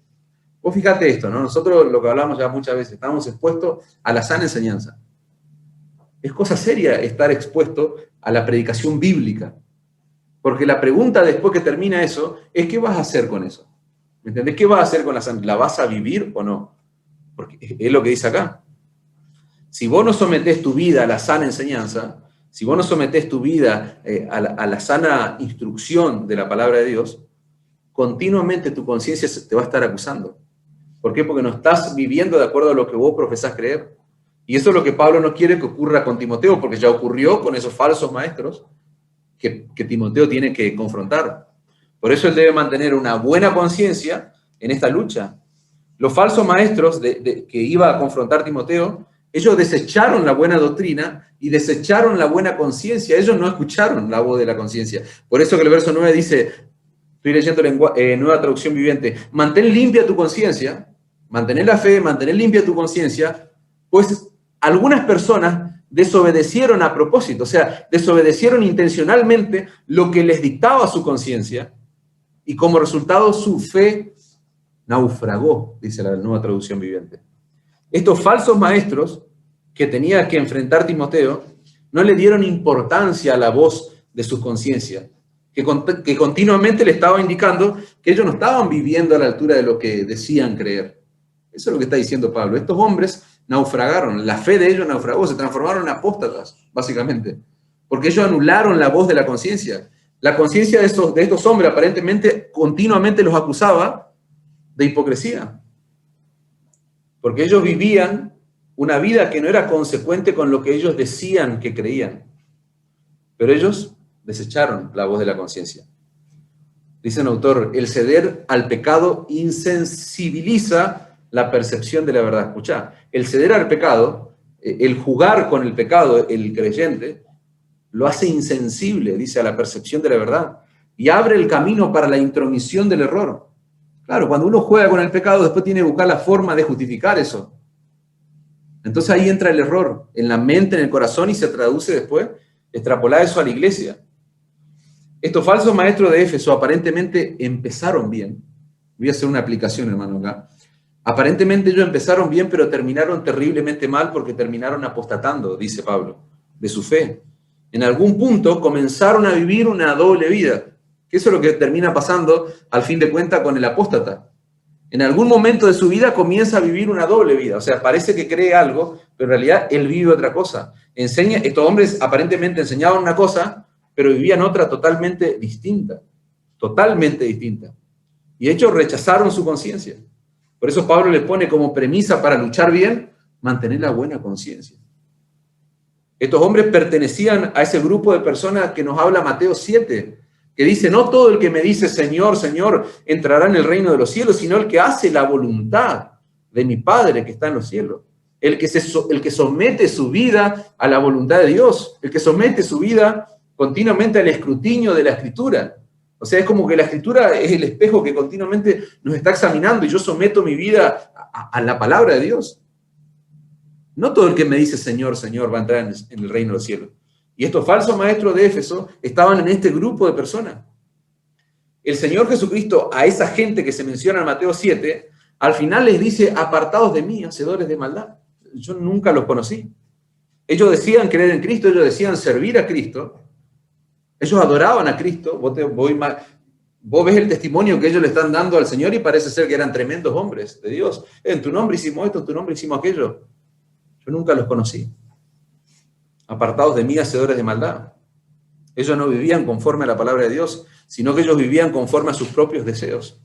Vos fíjate esto, ¿no? Nosotros, lo que hablamos ya muchas veces, estamos expuestos a la sana enseñanza. Es cosa seria estar expuesto a la predicación bíblica. Porque la pregunta después que termina eso es: ¿qué vas a hacer con eso? ¿Me entendés? ¿Qué vas a hacer con la sana? ¿La vas a vivir o no? Porque es lo que dice acá. Si vos no sometés tu vida a la sana enseñanza, si vos no sometés tu vida a la sana instrucción de la palabra de Dios, continuamente tu conciencia te va a estar acusando. ¿Por qué? Porque no estás viviendo de acuerdo a lo que vos profesás creer. Y eso es lo que Pablo no quiere que ocurra con Timoteo, porque ya ocurrió con esos falsos maestros que Timoteo tiene que confrontar. Por eso él debe mantener una buena conciencia en esta lucha. Los falsos maestros que iba a confrontar Timoteo, ellos desecharon la buena doctrina y desecharon la buena conciencia. Ellos no escucharon la voz de la conciencia. Por eso que el verso 9 dice, estoy leyendo Nueva Traducción Viviente, mantén limpia tu conciencia, mantener la fe, mantener limpia tu conciencia, pues algunas personas desobedecieron a propósito, o sea, desobedecieron intencionalmente lo que les dictaba su conciencia, y como resultado su fe naufragó, dice la Nueva Traducción Viviente. Estos falsos maestros que tenía que enfrentar Timoteo no le dieron importancia a la voz de su conciencia, que continuamente le estaba indicando que ellos no estaban viviendo a la altura de lo que decían creer. Eso es lo que está diciendo Pablo. Estos hombres naufragaron, la fe de ellos naufragó, se transformaron en apóstatas, básicamente, porque ellos anularon la voz de la conciencia. La conciencia de estos hombres aparentemente continuamente los acusaba de hipocresía, porque ellos vivían una vida que no era consecuente con lo que ellos decían que creían. Pero ellos desecharon la voz de la conciencia. Dice un autor, el ceder al pecado insensibiliza la percepción de la verdad. Escuchá, el ceder al pecado, el jugar con el pecado, el creyente, lo hace insensible, dice, a la percepción de la verdad, y abre el camino para la intromisión del error. Claro, cuando uno juega con el pecado, después tiene que buscar la forma de justificar eso. Entonces ahí entra el error, en la mente, en el corazón, y se traduce después, extrapolar eso a la iglesia. Estos falsos maestros de Éfeso aparentemente empezaron bien. Voy a hacer una aplicación, hermano, acá. Aparentemente ellos empezaron bien, pero terminaron terriblemente mal porque terminaron apostatando, dice Pablo, de su fe. En algún punto comenzaron a vivir una doble vida, que eso es lo que termina pasando al fin de cuentas con el apóstata. En algún momento de su vida comienza a vivir una doble vida, o sea, parece que cree algo, pero en realidad él vive otra cosa. Estos hombres aparentemente enseñaban una cosa, pero vivían otra totalmente distinta. Y de hecho rechazaron su conciencia. Por eso Pablo le pone como premisa para luchar bien, mantener la buena conciencia. Estos hombres pertenecían a ese grupo de personas que nos habla Mateo 7, que dice, no todo el que me dice Señor, Señor, entrará en el reino de los cielos, sino el que hace la voluntad de mi Padre que está en los cielos. El que somete su vida a la voluntad de Dios, el que somete su vida continuamente al escrutinio de la Escritura. O sea, es como que la Escritura es el espejo que continuamente nos está examinando y yo someto mi vida a la palabra de Dios. No todo el que me dice Señor, Señor va a entrar en el reino de los cielos. Y estos falsos maestros de Éfeso estaban en este grupo de personas. El Señor Jesucristo a esa gente que se menciona en Mateo 7, al final les dice, apartados de mí, hacedores de maldad. Yo nunca los conocí. Ellos decían creer en Cristo, ellos decían servir a Cristo, ellos adoraban a Cristo. Vos ves el testimonio que ellos le están dando al Señor y parece ser que eran tremendos hombres de Dios. En tu nombre hicimos esto, en tu nombre hicimos aquello. Yo nunca los conocí. Apartados de mí, hacedores de maldad. Ellos no vivían conforme a la palabra de Dios, sino que ellos vivían conforme a sus propios deseos.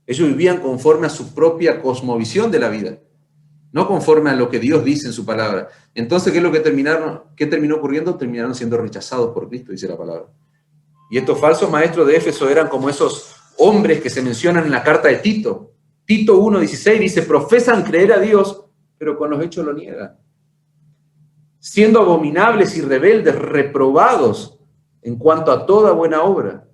Ellos vivían conforme a su propia cosmovisión de la vida, no conforme a lo que Dios dice en su palabra. Entonces, ¿qué es lo que terminó ocurriendo? Terminaron siendo rechazados por Cristo, dice la palabra. Y estos falsos maestros de Éfeso eran como esos hombres que se mencionan en la carta de Tito. Tito 1:16 dice, profesan creer a Dios, pero con los hechos lo niegan. Siendo abominables y rebeldes, reprobados en cuanto a toda buena obra.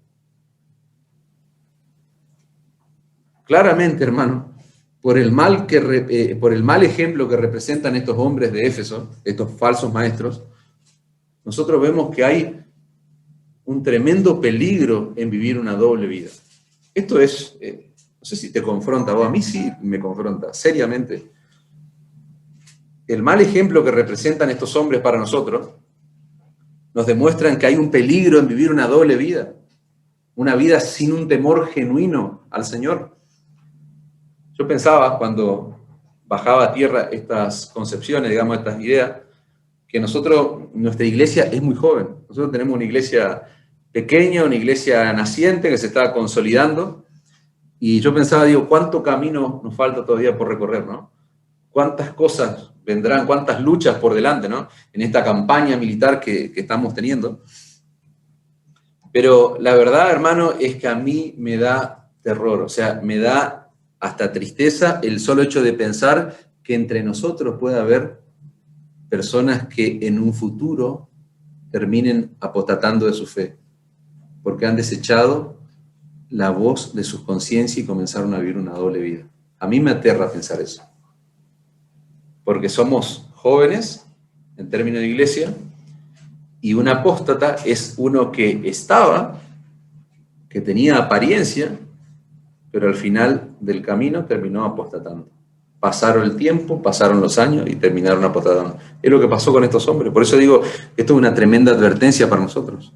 Claramente, hermano, por el mal ejemplo que representan estos hombres de Éfeso, estos falsos maestros, nosotros vemos que hay un tremendo peligro en vivir una doble vida. Esto es, no sé si te confronta, o a mí sí me confronta, seriamente. El mal ejemplo que representan estos hombres para nosotros nos demuestran que hay un peligro en vivir una doble vida, una vida sin un temor genuino al Señor. Yo pensaba cuando bajaba a tierra estas concepciones, digamos, estas ideas, que nuestra iglesia es muy joven. Nosotros tenemos una iglesia pequeña, una iglesia naciente que se está consolidando, y yo pensaba, digo, ¿cuánto camino nos falta todavía por recorrer, no? ¿Cuántas cosas vendrán, cuántas luchas por delante, ¿no? En esta campaña militar que estamos teniendo. Pero la verdad, hermano, es que a mí me da terror, o sea, me da hasta tristeza el solo hecho de pensar que entre nosotros puede haber personas que en un futuro terminen apostatando de su fe, porque han desechado la voz de su conciencia y comenzaron a vivir una doble vida. A mí me aterra pensar eso. Porque somos jóvenes, en términos de iglesia, y un apóstata es uno que tenía apariencia, pero al final del camino terminó apostatando. Pasaron el tiempo, pasaron los años y terminaron apostatando. Es lo que pasó con estos hombres. Por eso digo, esto es una tremenda advertencia para nosotros.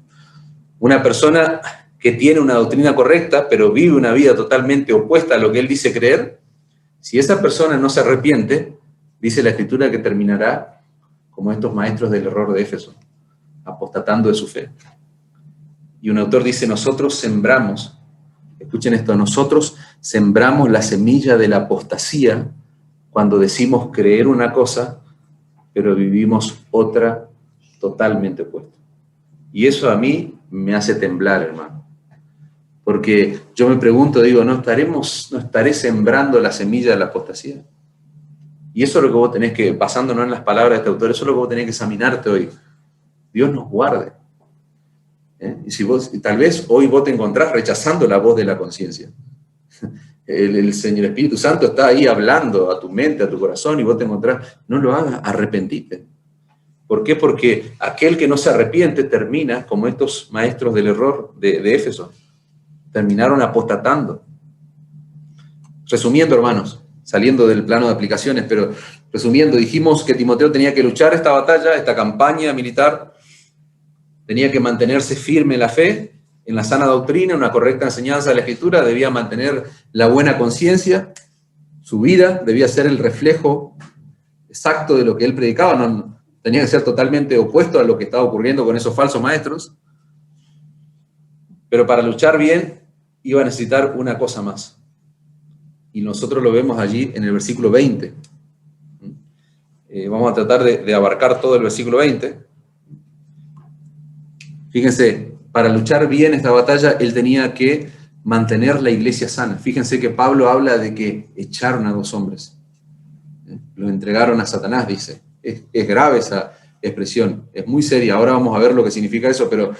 Una persona que tiene una doctrina correcta, pero vive una vida totalmente opuesta a lo que él dice creer, si esa persona no se arrepiente, dice la Escritura que terminará como estos maestros del error de Éfeso, apostatando de su fe. Y un autor dice, nosotros sembramos, escuchen esto, nosotros sembramos la semilla de la apostasía cuando decimos creer una cosa, pero vivimos otra totalmente opuesta. Y eso a mí me hace temblar, hermano. Porque yo me pregunto, digo, ¿no estaré sembrando la semilla de la apostasía? Y eso es lo que vos tenés que, basándonos en las palabras de este autor, eso es lo que vos tenés que examinarte hoy. Dios nos guarde. Y si tal vez hoy vos te encontrás rechazando la voz de la conciencia. El Señor Espíritu Santo está ahí hablando a tu mente, a tu corazón, y vos te encontrás, no lo hagas, arrepentite. ¿Por qué? Porque aquel que no se arrepiente termina como estos maestros del error de Éfeso. Terminaron apostatando. Resumiendo, hermanos, saliendo del plano de aplicaciones, pero resumiendo, dijimos que Timoteo tenía que luchar esta batalla, esta campaña militar, tenía que mantenerse firme en la fe, en la sana doctrina, una correcta enseñanza de la Escritura, debía mantener la buena conciencia, su vida debía ser el reflejo exacto de lo que él predicaba, no, tenía que ser totalmente opuesto a lo que estaba ocurriendo con esos falsos maestros, pero para luchar bien iba a necesitar una cosa más. Y nosotros lo vemos allí en el versículo 20. Vamos a tratar de abarcar todo el versículo 20. Fíjense, para luchar bien esta batalla, él tenía que mantener la iglesia sana. Fíjense que Pablo habla de que echaron a 2 hombres. Los entregaron a Satanás, dice. Es grave esa expresión, es muy seria. Ahora vamos a ver lo que significa eso, pero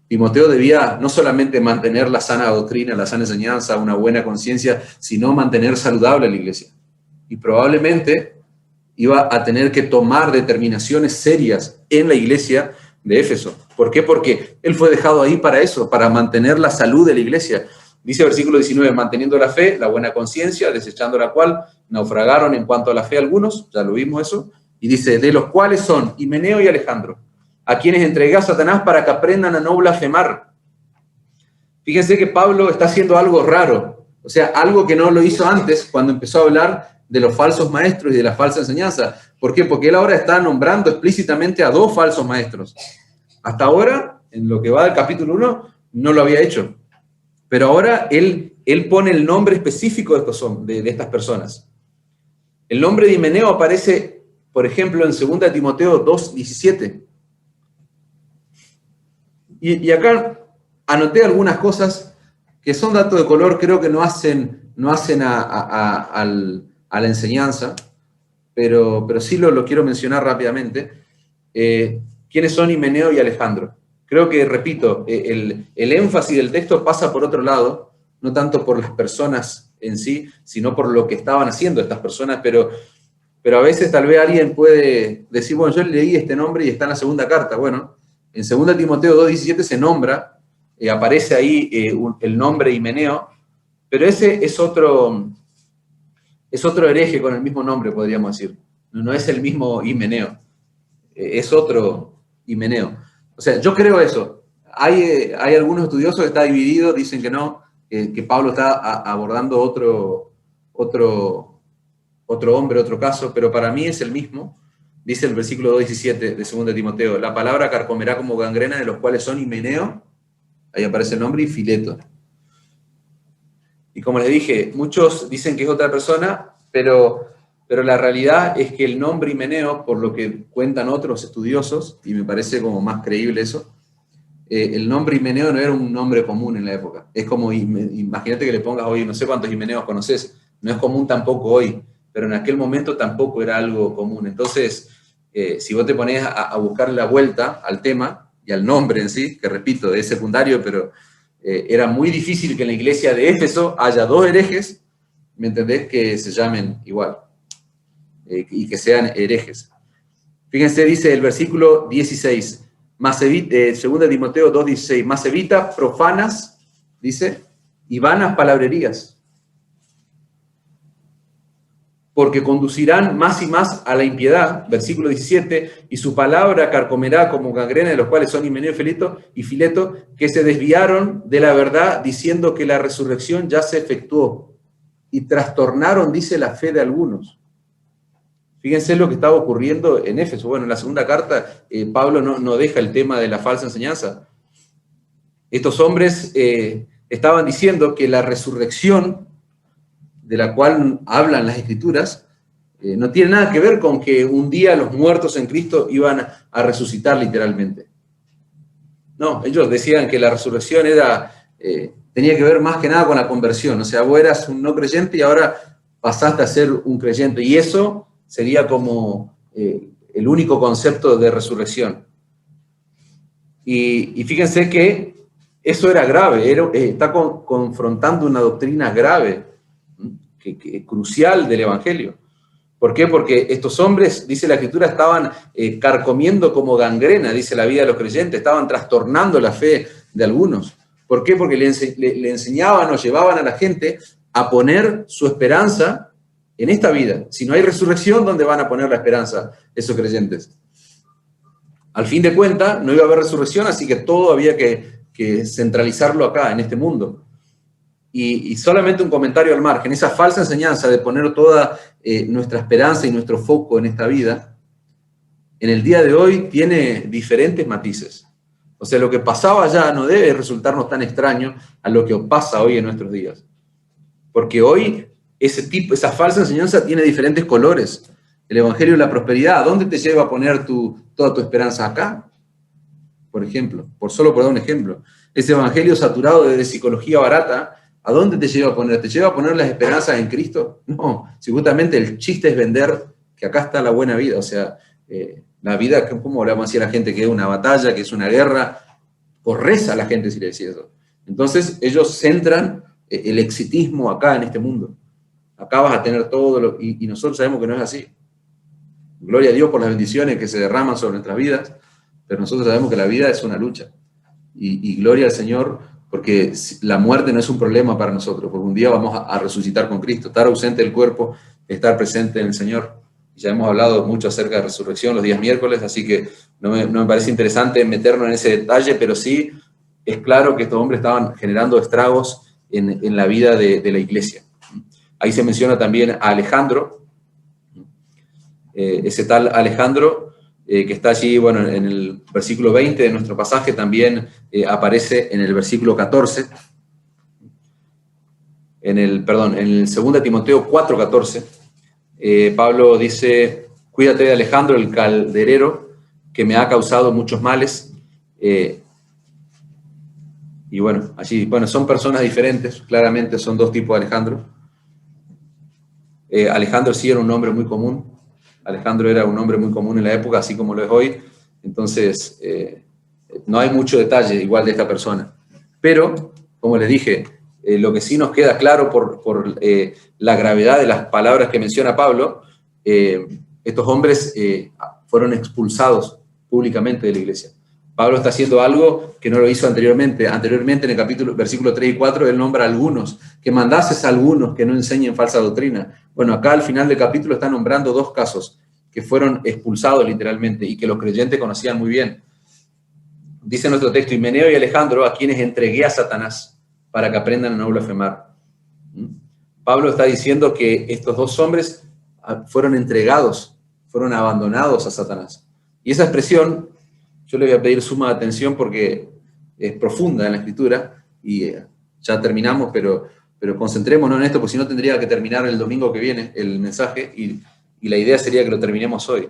Timoteo debía no solamente mantener la sana doctrina, la sana enseñanza, una buena conciencia, sino mantener saludable la iglesia. Y probablemente iba a tener que tomar determinaciones serias en la iglesia de Éfeso. ¿Por qué? Porque él fue dejado ahí para eso, para mantener la salud de la iglesia. Dice el versículo 19, manteniendo la fe, la buena conciencia, desechando la cual naufragaron en cuanto a la fe algunos, ya lo vimos eso, y dice, de los cuales son Himeneo y Alejandro, a quienes entregué a Satanás para que aprendan a no blasfemar. Fíjense que Pablo está haciendo algo raro, o sea, algo que no lo hizo antes cuando empezó a hablar de los falsos maestros y de la falsa enseñanza. ¿Por qué? Porque él ahora está nombrando explícitamente a 2 falsos maestros. Hasta ahora, en lo que va del capítulo 1, no lo había hecho. Pero ahora él pone el nombre específico de estas personas. El nombre de Himeneo aparece, por ejemplo, en 2 Timoteo 2:17. Y acá anoté algunas cosas que son datos de color, creo que no hacen a la enseñanza, pero sí lo quiero mencionar rápidamente. ¿Quiénes son Himeneo y Alejandro? Creo que, repito, el énfasis del texto pasa por otro lado, no tanto por las personas en sí, sino por lo que estaban haciendo estas personas, pero a veces tal vez alguien puede decir, bueno, yo leí este nombre y está en la segunda carta. Bueno, en 2 Timoteo 2:17 se nombra, aparece ahí el nombre Himeneo, pero ese es otro hereje con el mismo nombre, podríamos decir. No es el mismo Himeneo, es otro Himeneo. O sea, yo creo eso. Hay algunos estudiosos que está dividido, dicen que no, que Pablo está abordando otro hombre, otro caso, pero para mí es el mismo. Dice el versículo 2:17 de 2 Timoteo, la palabra carcomerá como gangrena, de los cuales son Himeneo, ahí aparece el nombre, y Fileto. Y como les dije, muchos dicen que es otra persona, pero la realidad es que el nombre Himeneo, por lo que cuentan otros estudiosos, y me parece como más creíble eso, el nombre Himeneo no era un nombre común en la época. Es como, imagínate que le pongas hoy, no sé cuántos Himeneos conoces, no es común tampoco hoy, pero en aquel momento tampoco era algo común. Entonces, si vos te ponés a buscar la vuelta al tema y al nombre en sí, que repito, es secundario, pero era muy difícil que en la iglesia de Éfeso haya 2 herejes, ¿me entendés? Que se llamen igual. Y que sean herejes. Fíjense, dice el versículo 16, 2 Timoteo 2:16, más evita profanas, dice, y vanas palabrerías, porque conducirán más y más a la impiedad, versículo 17, y su palabra carcomerá como gangrena, de los cuales son Himeneo y Fileto, que se desviaron de la verdad diciendo que la resurrección ya se efectuó, y trastornaron, dice, la fe de algunos. Fíjense lo que estaba ocurriendo en Éfeso. Bueno, en la segunda carta, Pablo no deja el tema de la falsa enseñanza. Estos hombres estaban diciendo que la resurrección, de la cual hablan las Escrituras, no tiene nada que ver con que un día los muertos en Cristo iban a resucitar literalmente. No, ellos decían que la resurrección tenía que ver más que nada con la conversión. O sea, vos eras un no creyente y ahora pasaste a ser un creyente. Y eso sería como el único concepto de resurrección. Y fíjense que eso era grave, está confrontando una doctrina grave, crucial del Evangelio. ¿Por qué? Porque estos hombres, dice la Escritura, estaban carcomiendo como gangrena, dice la vida de los creyentes, estaban trastornando la fe de algunos. ¿Por qué? Porque le enseñaban o llevaban a la gente a poner su esperanza en esta vida. Si no hay resurrección, ¿dónde van a poner la esperanza esos creyentes? Al fin de cuentas, no iba a haber resurrección, así que todo había que centralizarlo acá, en este mundo. Y solamente un comentario al margen, esa falsa enseñanza de poner toda nuestra esperanza y nuestro foco en esta vida, en el día de hoy tiene diferentes matices. O sea, lo que pasaba allá no debe resultarnos tan extraño a lo que pasa hoy en nuestros días. Porque hoy esa falsa enseñanza tiene diferentes colores. El Evangelio de la Prosperidad, ¿a dónde te lleva a poner toda tu esperanza? Acá, por ejemplo, solo por dar un ejemplo. Ese Evangelio saturado de psicología barata, ¿a dónde te lleva a poner? ¿Te lleva a poner las esperanzas en Cristo? No, si justamente el chiste es vender que acá está la buena vida, o sea, la vida, ¿cómo le vamos a decir a la gente que es una batalla, que es una guerra? Reza a la gente si le decía eso. Entonces ellos centran el exitismo acá en este mundo. Acá vas a tener todo, y nosotros sabemos que no es así. Gloria a Dios por las bendiciones que se derraman sobre nuestras vidas, pero nosotros sabemos que la vida es una lucha. Y gloria al Señor, porque la muerte no es un problema para nosotros, porque un día vamos a resucitar con Cristo. Estar ausente del cuerpo, estar presente en el Señor. Ya hemos hablado mucho acerca de resurrección los días miércoles, así que no me parece interesante meternos en ese detalle, pero sí es claro que estos hombres estaban generando estragos en la vida de la iglesia. Ahí se menciona también a Alejandro, ese tal Alejandro, que está allí, bueno, en el versículo 20 de nuestro pasaje, también aparece en el versículo 14, en el 2 Timoteo 4:14, Pablo dice: cuídate de Alejandro, el calderero, que me ha causado muchos males. Y bueno, allí, son personas diferentes, claramente son dos tipos de Alejandro. Alejandro sí era un nombre muy común. Alejandro era un hombre muy común en la época, así como lo es hoy. Entonces, no hay mucho detalle igual de esta persona. Pero, como les dije, lo que sí nos queda claro por la gravedad de las palabras que menciona Pablo, estos hombres fueron expulsados públicamente de la iglesia. Pablo está haciendo algo que no lo hizo anteriormente. Anteriormente, en el versículo 3 y 4, él nombra a algunos, que mandases a algunos que no enseñen falsa doctrina. Bueno, acá al final del capítulo está nombrando dos casos que fueron expulsados literalmente y que los creyentes conocían muy bien. Dice nuestro texto: Himeneo y Alejandro, a quienes entregué a Satanás para que aprendan a no blasfemar. Pablo está diciendo que estos dos hombres fueron entregados, fueron abandonados a Satanás. Y esa expresión, yo le voy a pedir suma atención porque es profunda en la Escritura y ya terminamos, pero concentrémonos en esto, porque si no tendría que terminar el domingo que viene el mensaje y la idea sería que lo terminemos hoy.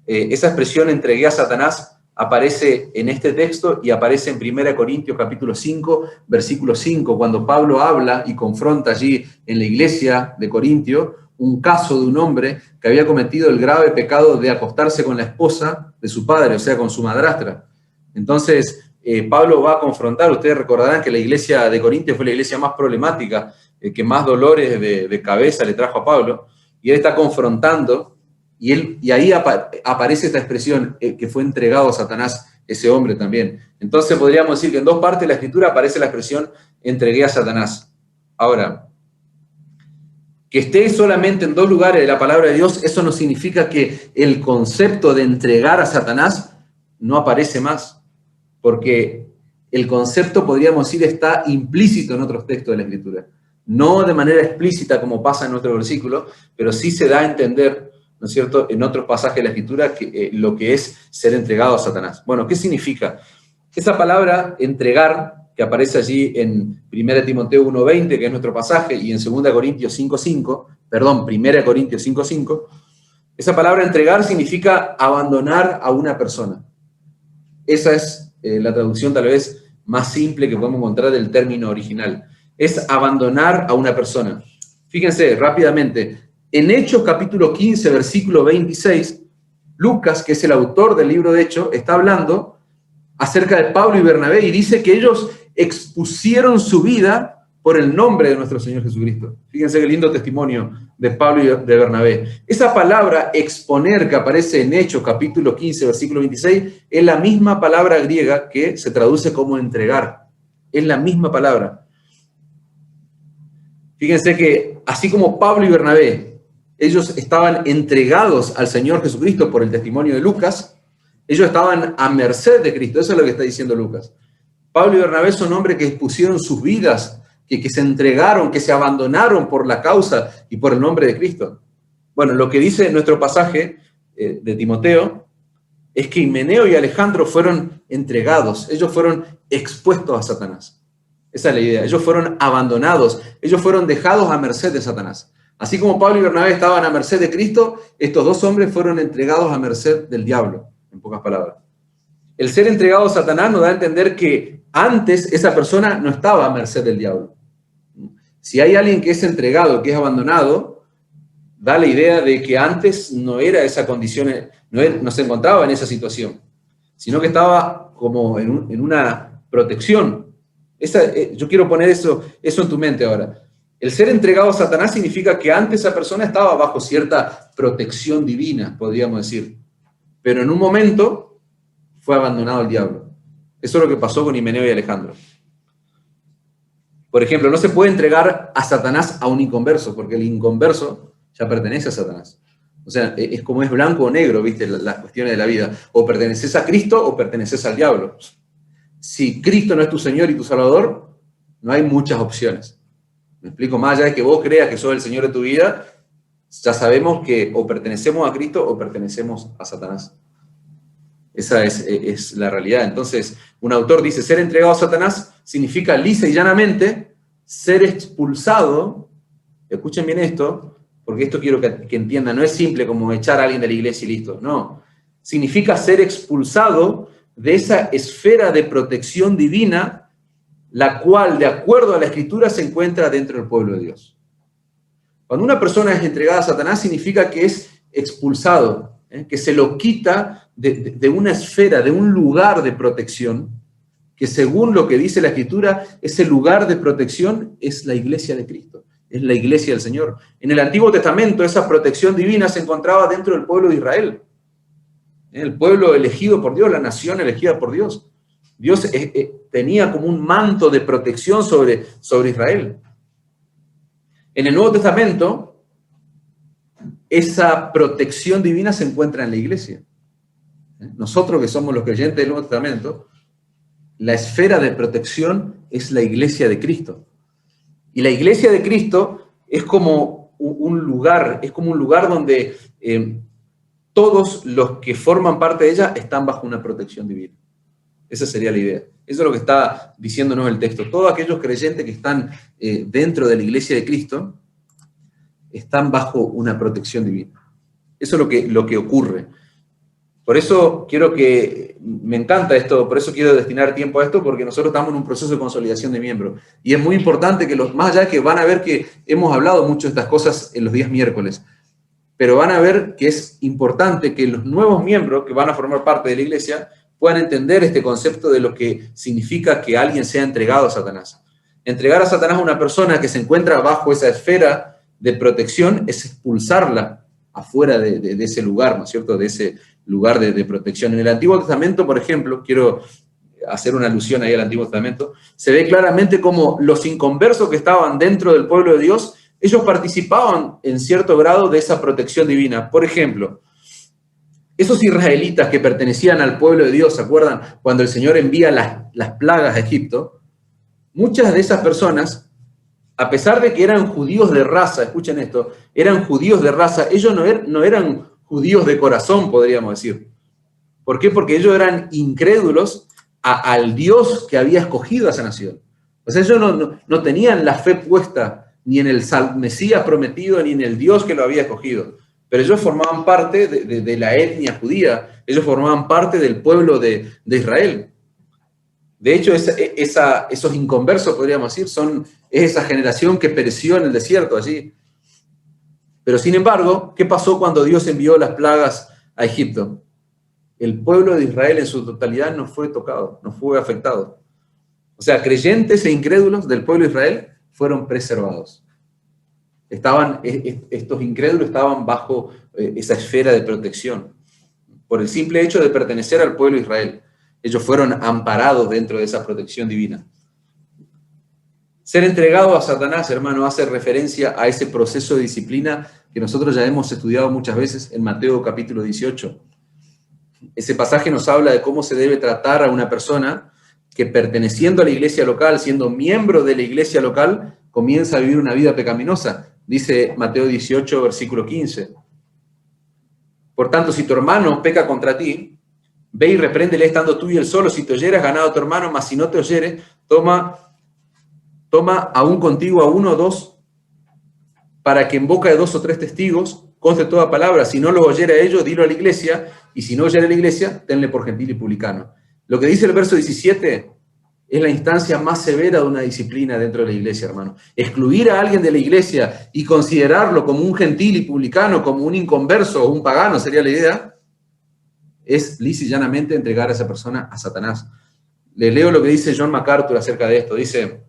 Esa expresión entregué a Satanás aparece en este texto y aparece en 1 Corintios capítulo 5, versículo 5, cuando Pablo habla y confronta allí en la iglesia de Corintio un caso de un hombre que había cometido el grave pecado de acostarse con la esposa de su padre, o sea, con su madrastra. Entonces, Pablo va a confrontar. Ustedes recordarán que la iglesia de Corintios fue la iglesia más problemática, que más dolores de cabeza le trajo a Pablo, y él está confrontando, y ahí aparece esta expresión, que fue entregado a Satanás, ese hombre también. Entonces podríamos decir que en dos partes de la Escritura aparece la expresión entregué a Satanás. Ahora, que esté solamente en dos lugares de la palabra de Dios, eso no significa que el concepto de entregar a Satanás no aparece más, porque el concepto, podríamos decir, está implícito en otros textos de la Escritura. No de manera explícita como pasa en nuestro versículo, pero sí se da a entender, ¿no es cierto?, en otros pasajes de la Escritura lo que es ser entregado a Satanás. Bueno, ¿qué significa? Esa palabra entregar, que aparece allí en 1 Timoteo 1:20, que es nuestro pasaje, y en 2 Corintios 5:5, 1 Corintios 5:5, esa palabra entregar significa abandonar a una persona. Esa es la traducción tal vez más simple que podemos encontrar del término original. Es abandonar a una persona. Fíjense rápidamente, en Hechos capítulo 15, versículo 26, Lucas, que es el autor del libro de Hechos, está hablando acerca de Pablo y Bernabé y dice que ellos expusieron su vida por el nombre de nuestro Señor Jesucristo. Fíjense qué lindo testimonio de Pablo y de Bernabé. Esa palabra exponer que aparece en Hechos capítulo 15, versículo 26, es la misma palabra griega que se traduce como entregar. Es la misma palabra. Fíjense que así como Pablo y Bernabé, ellos estaban entregados al Señor Jesucristo por el testimonio de Lucas, ellos estaban a merced de Cristo. Eso es lo que está diciendo Lucas. Pablo y Bernabé son hombres que expusieron sus vidas, que se entregaron, que se abandonaron por la causa y por el nombre de Cristo. Bueno, lo que dice nuestro pasaje de Timoteo es que Himeneo y Alejandro fueron entregados, ellos fueron expuestos a Satanás. Esa es la idea, ellos fueron abandonados, ellos fueron dejados a merced de Satanás. Así como Pablo y Bernabé estaban a merced de Cristo, estos dos hombres fueron entregados a merced del diablo, en pocas palabras. El ser entregado a Satanás nos da a entender que antes esa persona no estaba a merced del diablo. Si hay alguien que es entregado, que es abandonado, da la idea de que antes no era esa condición, no se encontraba en esa situación, sino que estaba como en una protección. Yo quiero poner eso en tu mente ahora. El ser entregado a Satanás significa que antes esa persona estaba bajo cierta protección divina, podríamos decir. Pero en un momento fue abandonado al diablo. Eso es lo que pasó con Himeneo y Alejandro. Por ejemplo, no se puede entregar a Satanás a un inconverso, porque el inconverso ya pertenece a Satanás. O sea, es como es blanco o negro, ¿viste? Las cuestiones de la vida. O perteneces a Cristo o perteneces al diablo. Si Cristo no es tu Señor y tu Salvador, no hay muchas opciones. Me explico, más allá de que vos creas que sos el Señor de tu vida, ya sabemos que o pertenecemos a Cristo o pertenecemos a Satanás. Esa es la realidad. Entonces, un autor dice, ser entregado a Satanás significa lisa y llanamente ser expulsado. Escuchen bien esto, porque esto quiero que entiendan. No es simple como echar a alguien de la iglesia y listo. No. Significa ser expulsado de esa esfera de protección divina, la cual, de acuerdo a la Escritura, se encuentra dentro del pueblo de Dios. Cuando una persona es entregada a Satanás, significa que es expulsado, que se lo quita de una esfera, de un lugar de protección, que según lo que dice la Escritura, ese lugar de protección es la iglesia de Cristo, es la iglesia del Señor. En el Antiguo Testamento esa protección divina se encontraba dentro del pueblo de Israel, el pueblo elegido por Dios, la nación elegida por Dios. Dios tenía como un manto de protección sobre Israel. En el Nuevo Testamento, esa protección divina se encuentra en la iglesia. Nosotros que somos los creyentes del Nuevo Testamento, la esfera de protección es la iglesia de Cristo. Y la iglesia de Cristo es como un lugar donde todos los que forman parte de ella están bajo una protección divina. Esa sería la idea. Eso es lo que está diciéndonos el texto. Todos aquellos creyentes que están dentro de la iglesia de Cristo están bajo una protección divina. Eso es lo que ocurre. Por eso me encanta esto, por eso quiero destinar tiempo a esto, porque nosotros estamos en un proceso de consolidación de miembros. Y es muy importante que más allá de que van a ver que hemos hablado mucho de estas cosas en los días miércoles, pero van a ver que es importante que los nuevos miembros que van a formar parte de la iglesia puedan entender este concepto de lo que significa que alguien sea entregado a Satanás. Entregar a Satanás a una persona que se encuentra bajo esa esfera de protección es expulsarla afuera de ese lugar, ¿no es cierto?, de ese lugar de protección. En el Antiguo Testamento, por ejemplo, quiero hacer una alusión ahí al Antiguo Testamento, se ve claramente cómo los inconversos que estaban dentro del pueblo de Dios, ellos participaban en cierto grado de esa protección divina. Por ejemplo, esos israelitas que pertenecían al pueblo de Dios, ¿se acuerdan? Cuando el Señor envía las plagas a Egipto, muchas de esas personas, a pesar de que eran judíos de raza, escuchen esto, eran judíos de raza, ellos no eran judíos de corazón, podríamos decir. ¿Por qué? Porque ellos eran incrédulos al Dios que había escogido a esa nación. O sea, ellos no tenían la fe puesta ni en el Mesías prometido, ni en el Dios que lo había escogido. Pero ellos formaban parte de la etnia judía, ellos formaban parte del pueblo de Israel. De hecho, esos inconversos, podríamos decir, es esa generación que pereció en el desierto allí. Pero sin embargo, ¿qué pasó cuando Dios envió las plagas a Egipto? El pueblo de Israel en su totalidad no fue tocado, no fue afectado. O sea, creyentes e incrédulos del pueblo de Israel fueron preservados. Estos incrédulos estaban bajo esa esfera de protección, por el simple hecho de pertenecer al pueblo de Israel. Ellos fueron amparados dentro de esa protección divina. Ser entregado a Satanás, hermano, hace referencia a ese proceso de disciplina que nosotros ya hemos estudiado muchas veces en Mateo capítulo 18. Ese pasaje nos habla de cómo se debe tratar a una persona que, perteneciendo a la iglesia local, siendo miembro de la iglesia local, comienza a vivir una vida pecaminosa. Dice Mateo 18, versículo 15. Por tanto, si tu hermano peca contra ti, ve y repréndele estando tú y él solo. Si te oyeres, ganado a tu hermano, mas si no te oyeres, toma aún contigo a uno o dos, para que en boca de 2 o 3 testigos conste toda palabra. Si no lo oyere a ellos, dilo a la iglesia, y si no oyere a la iglesia, tenle por gentil y publicano. Lo que dice el verso 17 es la instancia más severa de una disciplina dentro de la iglesia, hermano. Excluir a alguien de la iglesia y considerarlo como un gentil y publicano, como un inconverso o un pagano, sería la idea, es lisa y llanamente entregar a esa persona a Satanás. Les leo lo que dice John MacArthur acerca de esto. Dice,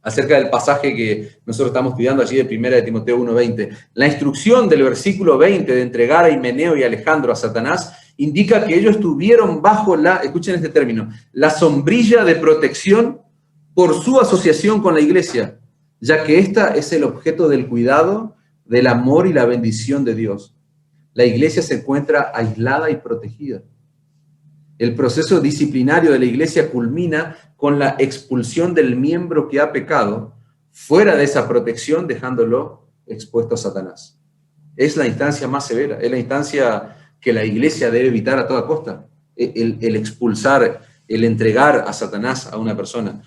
acerca del pasaje que nosotros estamos estudiando allí de 1 de Timoteo 1:20. La instrucción del versículo 20 de entregar a Himeneo y Alejandro a Satanás indica que ellos estuvieron bajo escuchen este término, la sombrilla de protección por su asociación con la iglesia, ya que esta es el objeto del cuidado, del amor y la bendición de Dios. La iglesia se encuentra aislada y protegida. El proceso disciplinario de la iglesia culmina con la expulsión del miembro que ha pecado fuera de esa protección, dejándolo expuesto a Satanás. Es la instancia más severa, es la instancia que la iglesia debe evitar a toda costa, el expulsar, el entregar a Satanás a una persona.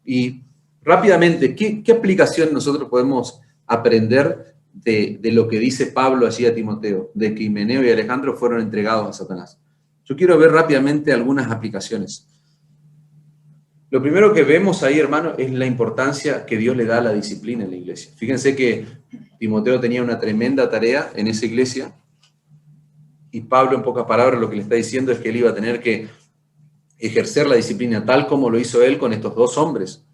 Y rápidamente, ¿qué aplicación nosotros podemos aprender de lo que dice Pablo allí a Timoteo, de que Himeneo y Alejandro fueron entregados a Satanás? Yo quiero ver rápidamente algunas aplicaciones. Lo primero que vemos ahí, hermano, es la importancia que Dios le da a la disciplina en la iglesia. Fíjense que Timoteo tenía una tremenda tarea en esa iglesia y Pablo, en pocas palabras, lo que le está diciendo es que él iba a tener que ejercer la disciplina tal como lo hizo él con estos 2 hombres.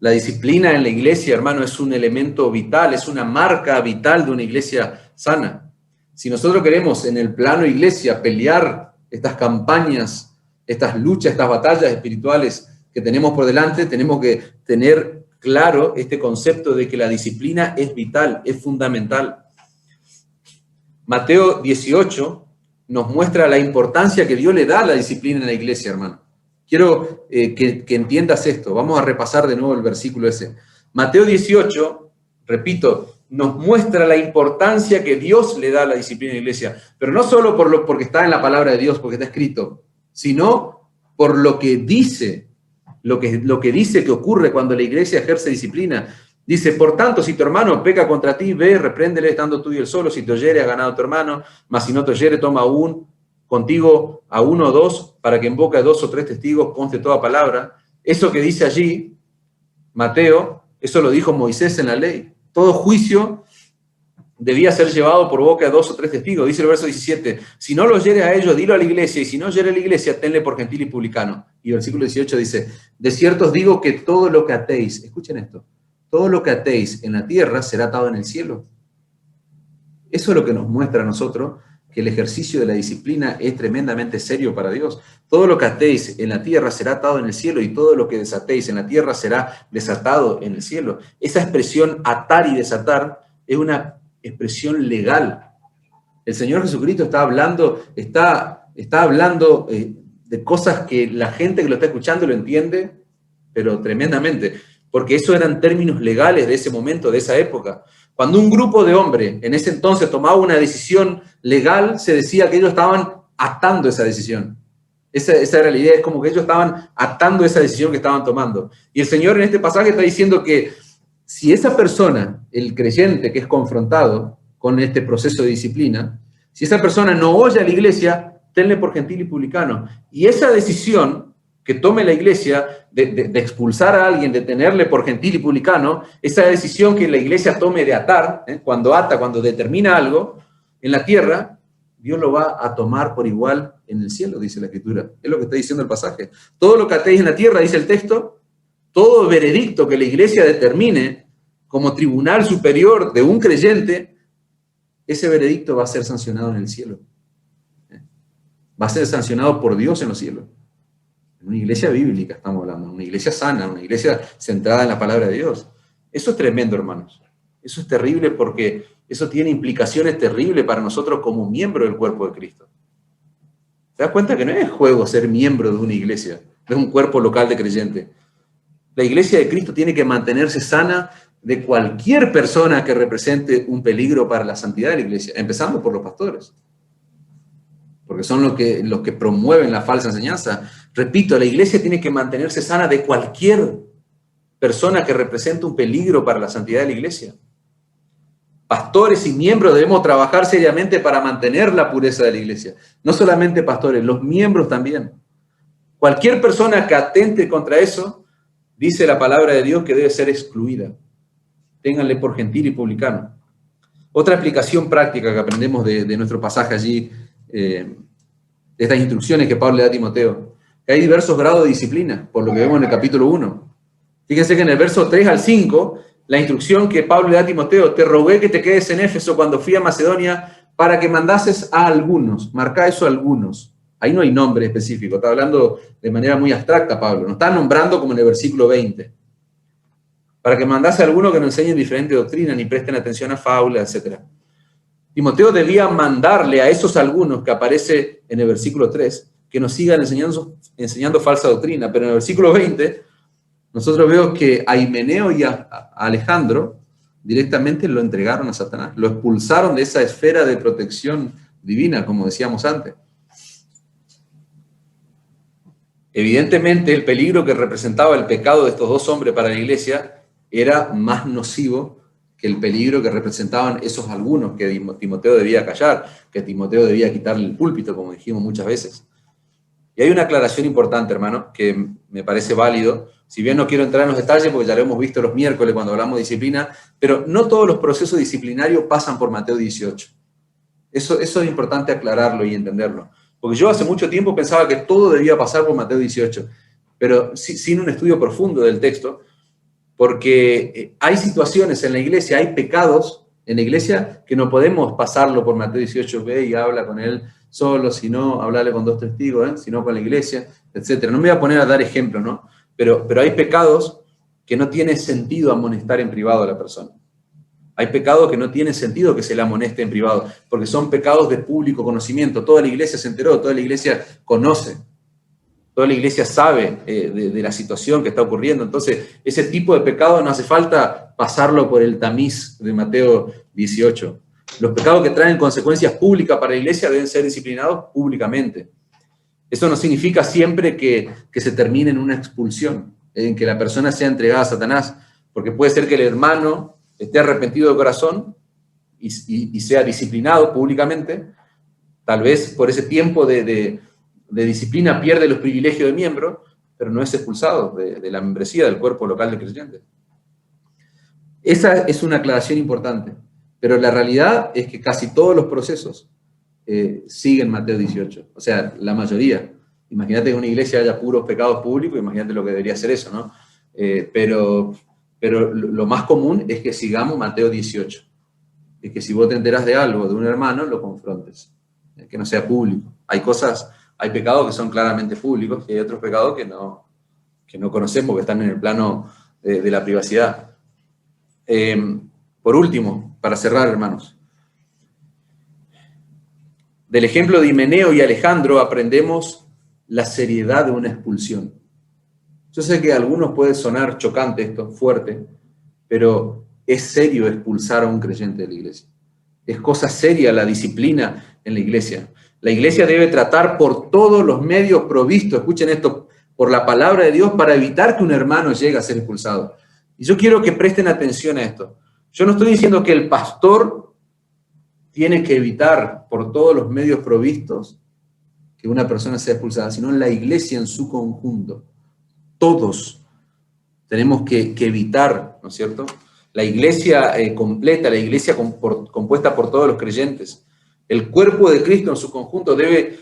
La disciplina en la iglesia, hermano, es un elemento vital, es una marca vital de una iglesia sana. Si nosotros queremos en el plano iglesia pelear estas campañas, estas luchas, estas batallas espirituales que tenemos por delante, tenemos que tener claro este concepto de que la disciplina es vital, es fundamental. Mateo 18 nos muestra la importancia que Dios le da a la disciplina en la iglesia, hermano. Quiero que entiendas esto. Vamos a repasar de nuevo el versículo ese. Mateo 18, repito, nos muestra la importancia que Dios le da a la disciplina en la iglesia, pero no solo porque está en la palabra de Dios, porque está escrito, sino por lo que dice, lo que dice que ocurre cuando la iglesia ejerce disciplina. Dice, por tanto, si tu hermano peca contra ti, ve, repréndele estando tú y él solo. Si te oyere, ha ganado a tu hermano, mas si no te oyere, toma contigo a 1 o 2, para que en boca de 2 o 3 testigos conste toda palabra. Eso que dice allí, Mateo, eso lo dijo Moisés en la ley. Todo juicio debía ser llevado por boca de 2 o 3 testigos. Dice el verso 17, si no lo oyere a ellos, dilo a la iglesia, y si no oyere a la iglesia, tenle por gentil y publicano. Y el versículo 18 dice, de cierto os digo que todo lo que atéis, escuchen esto, todo lo que atéis en la tierra será atado en el cielo. Eso es lo que nos muestra a nosotros que el ejercicio de la disciplina es tremendamente serio para Dios. Todo lo que atéis en la tierra será atado en el cielo y todo lo que desatéis en la tierra será desatado en el cielo. Esa expresión atar y desatar es una expresión legal. El Señor Jesucristo está hablando de cosas que la gente que lo está escuchando lo entiende, pero tremendamente, porque esos eran términos legales de ese momento, de esa época. Cuando un grupo de hombres en ese entonces tomaba una decisión legal, se decía que ellos estaban atando esa decisión. Esa era la idea, es como que ellos estaban atando esa decisión que estaban tomando. Y el Señor en este pasaje está diciendo que si esa persona, el creyente que es confrontado con este proceso de disciplina, si esa persona no oye a la iglesia, tenle por gentil y publicano. Y esa decisión que tome la iglesia de expulsar a alguien, de tenerle por gentil y publicano, esa decisión que la iglesia tome de atar, cuando determina algo en la tierra, Dios lo va a tomar por igual en el cielo, dice la Escritura. Es lo que está diciendo el pasaje. Todo lo que atéis en la tierra, dice el texto, todo veredicto que la iglesia determine como tribunal superior de un creyente, ese veredicto va a ser sancionado en el cielo. Va a ser sancionado por Dios en los cielos. Una iglesia bíblica estamos hablando, una iglesia sana, una iglesia centrada en la palabra de Dios. Eso es tremendo, hermanos. Eso es terrible porque eso tiene implicaciones terribles para nosotros como miembros del cuerpo de Cristo. ¿Te das cuenta que no es juego ser miembro de una iglesia, de un cuerpo local de creyentes? La iglesia de Cristo tiene que mantenerse sana de cualquier persona que represente un peligro para la santidad de la iglesia, empezando por los pastores, porque son los que promueven la falsa enseñanza. Repito, la iglesia tiene que mantenerse sana de cualquier persona que represente un peligro para la santidad de la iglesia. Pastores y miembros debemos trabajar seriamente para mantener la pureza de la iglesia. No solamente pastores, los miembros también. Cualquier persona que atente contra eso, dice la palabra de Dios que debe ser excluida. Ténganle por gentil y publicano. Otra aplicación práctica que aprendemos de nuestro pasaje allí, de estas instrucciones que Pablo le da a Timoteo, que hay diversos grados de disciplina, por lo que vemos en el capítulo 1. Fíjense que en el verso 3 al 5, la instrucción que Pablo le da a Timoteo: te rogué que te quedes en Éfeso cuando fui a Macedonia para que mandases a algunos. Marca eso, algunos. Ahí no hay nombre específico, está hablando de manera muy abstracta Pablo, no está nombrando como en el versículo 20. Para que mandase a algunos que nos enseñen diferente doctrina, ni presten atención a fábulas, etc. Timoteo debía mandarle a esos algunos que aparece en el versículo 3, que nos sigan enseñando falsa doctrina, pero en el versículo 20, nosotros vemos que a Himeneo y a Alejandro directamente lo entregaron a Satanás, lo expulsaron de esa esfera de protección divina, como decíamos antes. Evidentemente, el peligro que representaba el pecado de estos dos hombres para la iglesia era más nocivo que el peligro que representaban esos algunos que Timoteo debía callar, que Timoteo debía quitarle el púlpito, como dijimos muchas veces. Y hay una aclaración importante, hermano, que me parece válido. Si bien no quiero entrar en los detalles, porque ya lo hemos visto los miércoles cuando hablamos de disciplina, pero no todos los procesos disciplinarios pasan por Mateo 18. Eso es importante aclararlo y entenderlo. Porque yo hace mucho tiempo pensaba que todo debía pasar por Mateo 18, pero sin un estudio profundo del texto, porque hay situaciones en la iglesia, hay pecados en la iglesia que no podemos pasarlo por Mateo 18, ve y habla con él solo, sino hablarle con 2 testigos, sino con la iglesia, etc. No me voy a poner a dar ejemplos, ¿no? Pero hay pecados que no tiene sentido amonestar en privado a la persona. Hay pecados que no tiene sentido que se le amoneste en privado, porque son pecados de público conocimiento. Toda la iglesia se enteró, toda la iglesia conoce, toda la iglesia sabe de la situación que está ocurriendo. Entonces, ese tipo de pecado no hace falta pasarlo por el tamiz de Mateo 18. Los pecados que traen consecuencias públicas para la iglesia deben ser disciplinados públicamente. Eso no significa siempre que se termine en una expulsión, en que la persona sea entregada a Satanás, porque puede ser que el hermano esté arrepentido de corazón y sea disciplinado públicamente. Tal vez por ese tiempo de disciplina pierde los privilegios de miembro, pero no es expulsado de la membresía del cuerpo local de creyentes. Esa es una aclaración importante, pero la realidad es que casi todos los procesos siguen Mateo 18, o sea, la mayoría. Imagínate que en una iglesia haya puros pecados públicos, imagínate lo que debería ser eso, ¿no? Pero lo más común es que sigamos Mateo 18. Es que si vos te enterás de algo de un hermano, lo confrontes. Que no sea público. Hay pecados que son claramente públicos y hay otros pecados que no conocemos, que están en el plano de la privacidad. Por último, para cerrar, hermanos, del ejemplo de Himeneo y Alejandro aprendemos la seriedad de una expulsión. Yo sé que a algunos puede sonar chocante esto, fuerte, pero es serio expulsar a un creyente de la iglesia. Es cosa seria la disciplina en la iglesia. La iglesia debe tratar por todos los medios provistos, escuchen esto, por la palabra de Dios para evitar que un hermano llegue a ser expulsado. Y yo quiero que presten atención a esto. Yo no estoy diciendo que el pastor tiene que evitar por todos los medios provistos que una persona sea expulsada, sino la iglesia en su conjunto. Todos tenemos que evitar, ¿no es cierto?, la iglesia completa, la iglesia compuesta por todos los creyentes. El cuerpo de Cristo en su conjunto debe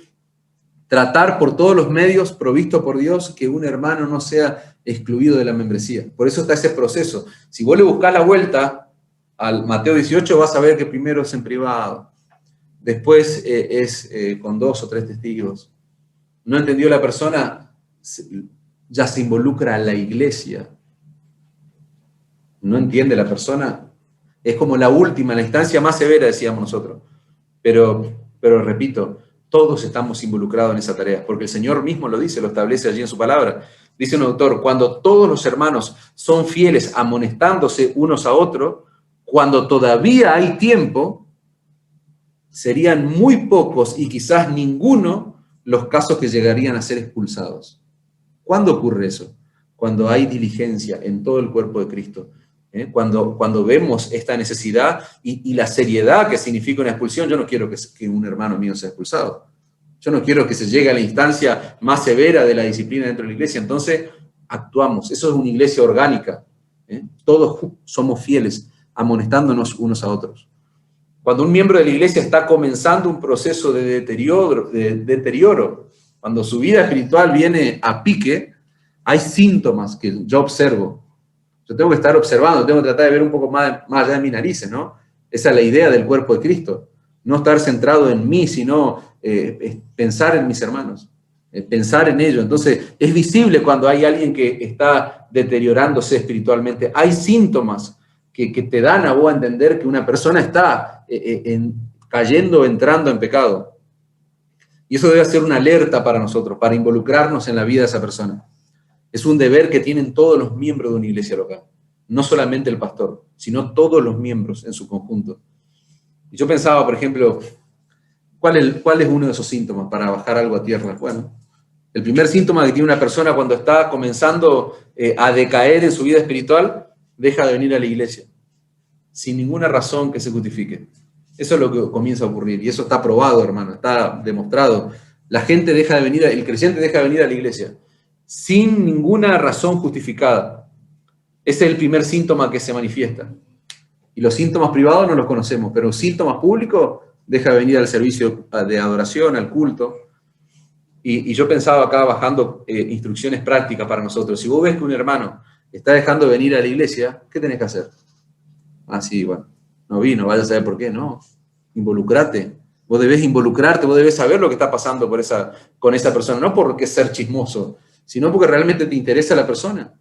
tratar por todos los medios provistos por Dios que un hermano no sea excluido de la membresía. Por eso está ese proceso. Si vos le buscás la vuelta al Mateo 18, vas a ver que primero es en privado, después es con 2 o 3 testigos. No entendió la persona, ya se involucra a la iglesia. No entiende la persona, es como la última, la instancia más severa, decíamos nosotros. Pero repito, todos estamos involucrados en esa tarea, porque el Señor mismo lo dice, lo establece allí en su palabra. Dice un autor, cuando todos los hermanos son fieles amonestándose unos a otros, cuando todavía hay tiempo, serían muy pocos y quizás ninguno los casos que llegarían a ser expulsados. ¿Cuándo ocurre eso? Cuando hay diligencia en todo el cuerpo de Cristo. Cuando vemos esta necesidad y la seriedad que significa una expulsión. Yo no quiero que un hermano mío sea expulsado. Yo no quiero que se llegue a la instancia más severa de la disciplina dentro de la iglesia. Entonces, actuamos. Eso es una iglesia orgánica. Todos somos fieles, amonestándonos unos a otros. Cuando un miembro de la iglesia está comenzando un proceso de deterioro, cuando su vida espiritual viene a pique, hay síntomas que yo observo. Yo tengo que estar observando, tengo que tratar de ver un poco más allá de mis narices, ¿no? Esa es la idea del cuerpo de Cristo. No estar centrado en mí, sino pensar en mis hermanos, pensar en ellos. Entonces, es visible cuando hay alguien que está deteriorándose espiritualmente. Hay síntomas que te dan a vos a entender que una persona está cayendo, entrando en pecado. Y eso debe ser una alerta para nosotros, para involucrarnos en la vida de esa persona. Es un deber que tienen todos los miembros de una iglesia local. No solamente el pastor, sino todos los miembros en su conjunto. Y yo pensaba, por ejemplo, ¿cuál es uno de esos síntomas para bajar algo a tierra? Bueno, el primer síntoma que tiene una persona cuando está comenzando a decaer en su vida espiritual, deja de venir a la iglesia, sin ninguna razón que se justifique. Eso es lo que comienza a ocurrir, y eso está probado, hermano, está demostrado. La gente deja de venir, el creyente deja de venir a la iglesia, sin ninguna razón justificada. Ese es el primer síntoma que se manifiesta. Y los síntomas privados no los conocemos, pero síntomas públicos, deja de venir al servicio de adoración, al culto. Y yo pensaba acá bajando instrucciones prácticas para nosotros. Si vos ves que un hermano está dejando de venir a la iglesia, ¿qué tenés que hacer? Ah, sí, bueno, no vino, vaya a saber por qué, no. Involucrate. Vos debés involucrarte, vos debés saber lo que está pasando con esa persona, no porque ser chismoso, sino porque realmente te interesa la persona.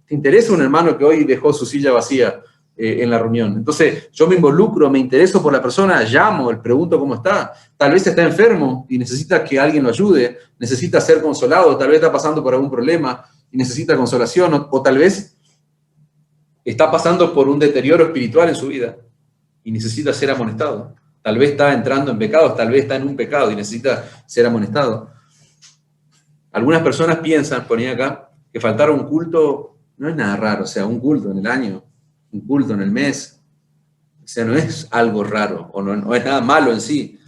Te interesa un hermano que hoy dejó su silla vacía en la reunión. Entonces, yo me involucro, me intereso por la persona, llamo, le pregunto cómo está. Tal vez está enfermo y necesita que alguien lo ayude, necesita ser consolado, tal vez está pasando por algún problema y necesita consolación, o tal vez está pasando por un deterioro espiritual en su vida y necesita ser amonestado. Tal vez está entrando en pecados, tal vez está en un pecado y necesita ser amonestado. Algunas personas piensan, ponía acá, que faltar a un culto no es nada raro, o sea, un culto en el año, un culto en el mes, o sea, no es algo raro, o no es nada malo en sí.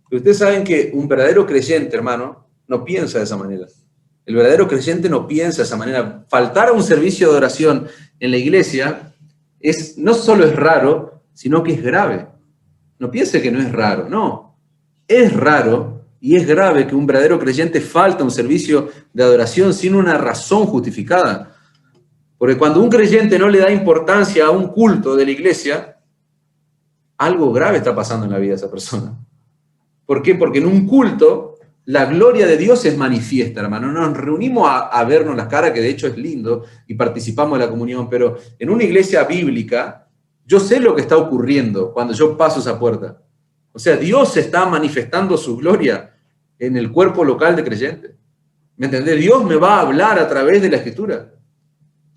Pero ustedes saben que un verdadero creyente, hermano, no piensa de esa manera. El verdadero creyente no piensa de esa manera. Faltar a un servicio de oración en la iglesia no solo es raro, sino que es grave. No piense que no es raro, no. Es raro y es grave que un verdadero creyente falte a un servicio de adoración sin una razón justificada. Porque cuando un creyente no le da importancia a un culto de la iglesia, algo grave está pasando en la vida de esa persona. ¿Por qué? Porque en un culto la gloria de Dios es manifiesta, hermano. Nos reunimos a vernos las caras, que de hecho es lindo, y participamos de la comunión, pero en una iglesia bíblica, yo sé lo que está ocurriendo cuando yo paso esa puerta. O sea, Dios está manifestando su gloria en el cuerpo local de creyentes. ¿Me entendés? Dios me va a hablar a través de la Escritura.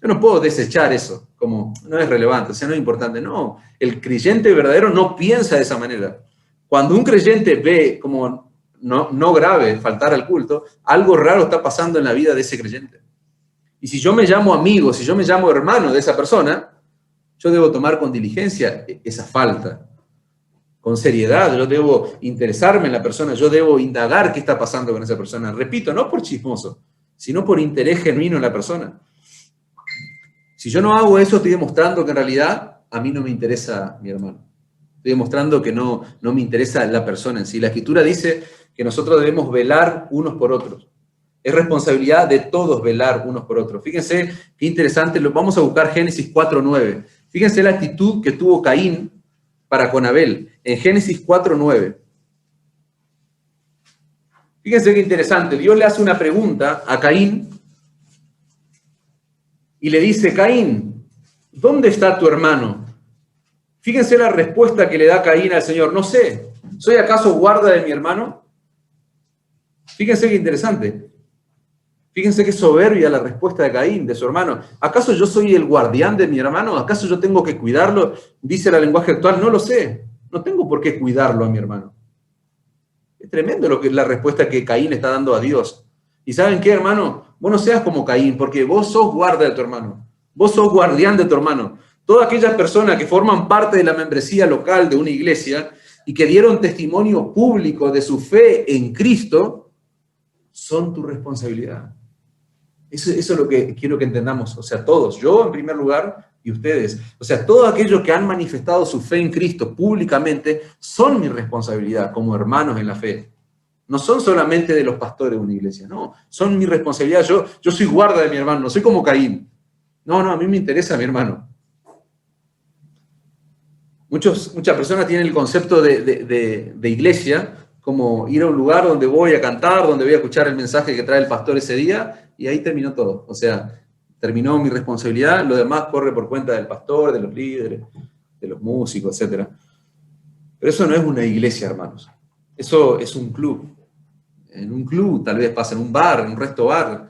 Yo no puedo desechar eso, como no es relevante, o sea, no es importante. No, el creyente verdadero no piensa de esa manera. Cuando un creyente ve como no grave faltar al culto, algo raro está pasando en la vida de ese creyente. Y si yo me llamo amigo, si yo me llamo hermano de esa persona, yo debo tomar con diligencia esa falta. con seriedad, yo debo interesarme en la persona, yo debo indagar qué está pasando con esa persona. Repito, no por chismoso, sino por interés genuino en la persona. Si yo no hago eso, estoy demostrando que en realidad a mí no me interesa mi hermano. Estoy demostrando que no me interesa la persona en sí. La Escritura dice que nosotros debemos velar unos por otros. Es responsabilidad de todos velar unos por otros. Fíjense qué interesante, vamos a buscar Génesis 4:9. Fíjense la actitud que tuvo Caín para con Abel, en Génesis 4:9. Fíjense qué interesante, Dios le hace una pregunta a Caín y le dice, Caín, ¿dónde está tu hermano? Fíjense la respuesta que le da Caín al Señor, no sé, ¿soy acaso guarda de mi hermano? Fíjense qué interesante. Fíjense qué soberbia la respuesta de Caín, de su hermano. ¿Acaso yo soy el guardián de mi hermano? ¿Acaso yo tengo que cuidarlo? Dice el lenguaje actual, no lo sé. No tengo por qué cuidarlo a mi hermano. Es tremendo lo que es la respuesta que Caín está dando a Dios. ¿Y saben qué, hermano? Vos no seas como Caín, porque vos sos guarda de tu hermano. Vos sos guardián de tu hermano. Todas aquellas personas que forman parte de la membresía local de una iglesia y que dieron testimonio público de su fe en Cristo, son tu responsabilidad. Eso es lo que quiero que entendamos, o sea, todos, yo en primer lugar y ustedes. O sea, todos aquellos que han manifestado su fe en Cristo públicamente son mi responsabilidad como hermanos en la fe. No son solamente de los pastores de una iglesia, no, son mi responsabilidad. Yo soy guarda de mi hermano, no soy como Caín. No, a mí me interesa mi hermano. Muchas personas tienen el concepto de iglesia como ir a un lugar donde voy a cantar, donde voy a escuchar el mensaje que trae el pastor ese día, y ahí terminó todo. O sea, terminó mi responsabilidad, lo demás corre por cuenta del pastor, de los líderes, de los músicos, etc. Pero eso no es una iglesia, hermanos. Eso es un club. En un club tal vez pasa, en un bar, en un resto bar,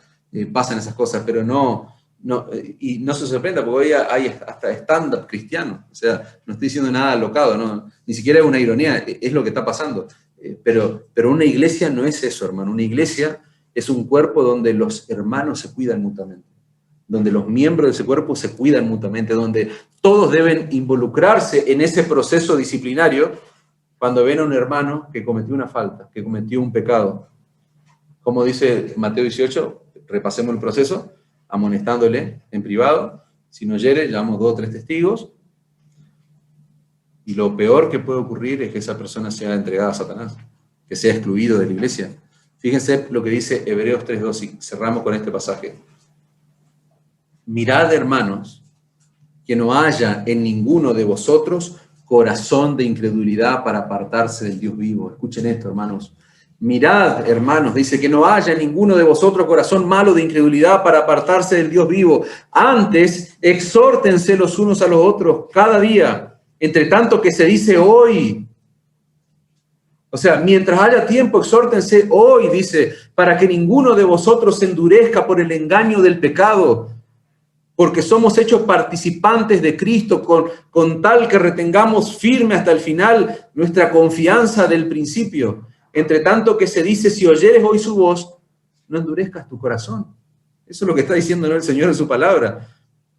pasan esas cosas, pero y no se sorprenda, porque hoy hay hasta stand-up cristiano. O sea, no estoy diciendo nada alocado, no, ni siquiera es una ironía, es lo que está pasando. Pero una iglesia no es eso, hermano. Una iglesia es un cuerpo donde los hermanos se cuidan mutuamente, donde los miembros de ese cuerpo se cuidan mutuamente, donde todos deben involucrarse en ese proceso disciplinario cuando ven a un hermano que cometió una falta, que cometió un pecado. Como dice Mateo 18, repasemos el proceso, amonestándole en privado. Si no oyere, llamamos 2 o 3 testigos. Y lo peor que puede ocurrir es que esa persona sea entregada a Satanás, que sea excluido de la iglesia. Fíjense lo que dice Hebreos 3:2, y cerramos con este pasaje. Mirad, hermanos, que no haya en ninguno de vosotros corazón de incredulidad para apartarse del Dios vivo. Escuchen esto, hermanos. Mirad, hermanos, dice que no haya en ninguno de vosotros corazón malo de incredulidad para apartarse del Dios vivo. Antes, exhórtense los unos a los otros cada día, entre tanto que se dice hoy. O sea, mientras haya tiempo, exhórtense hoy, dice, para que ninguno de vosotros se endurezca por el engaño del pecado, porque somos hechos participantes de Cristo, con tal que retengamos firme hasta el final nuestra confianza del principio. Entre tanto que se dice, si oyeres hoy su voz, no endurezcas tu corazón. Eso es lo que está diciendo, ¿no?, el Señor en su palabra.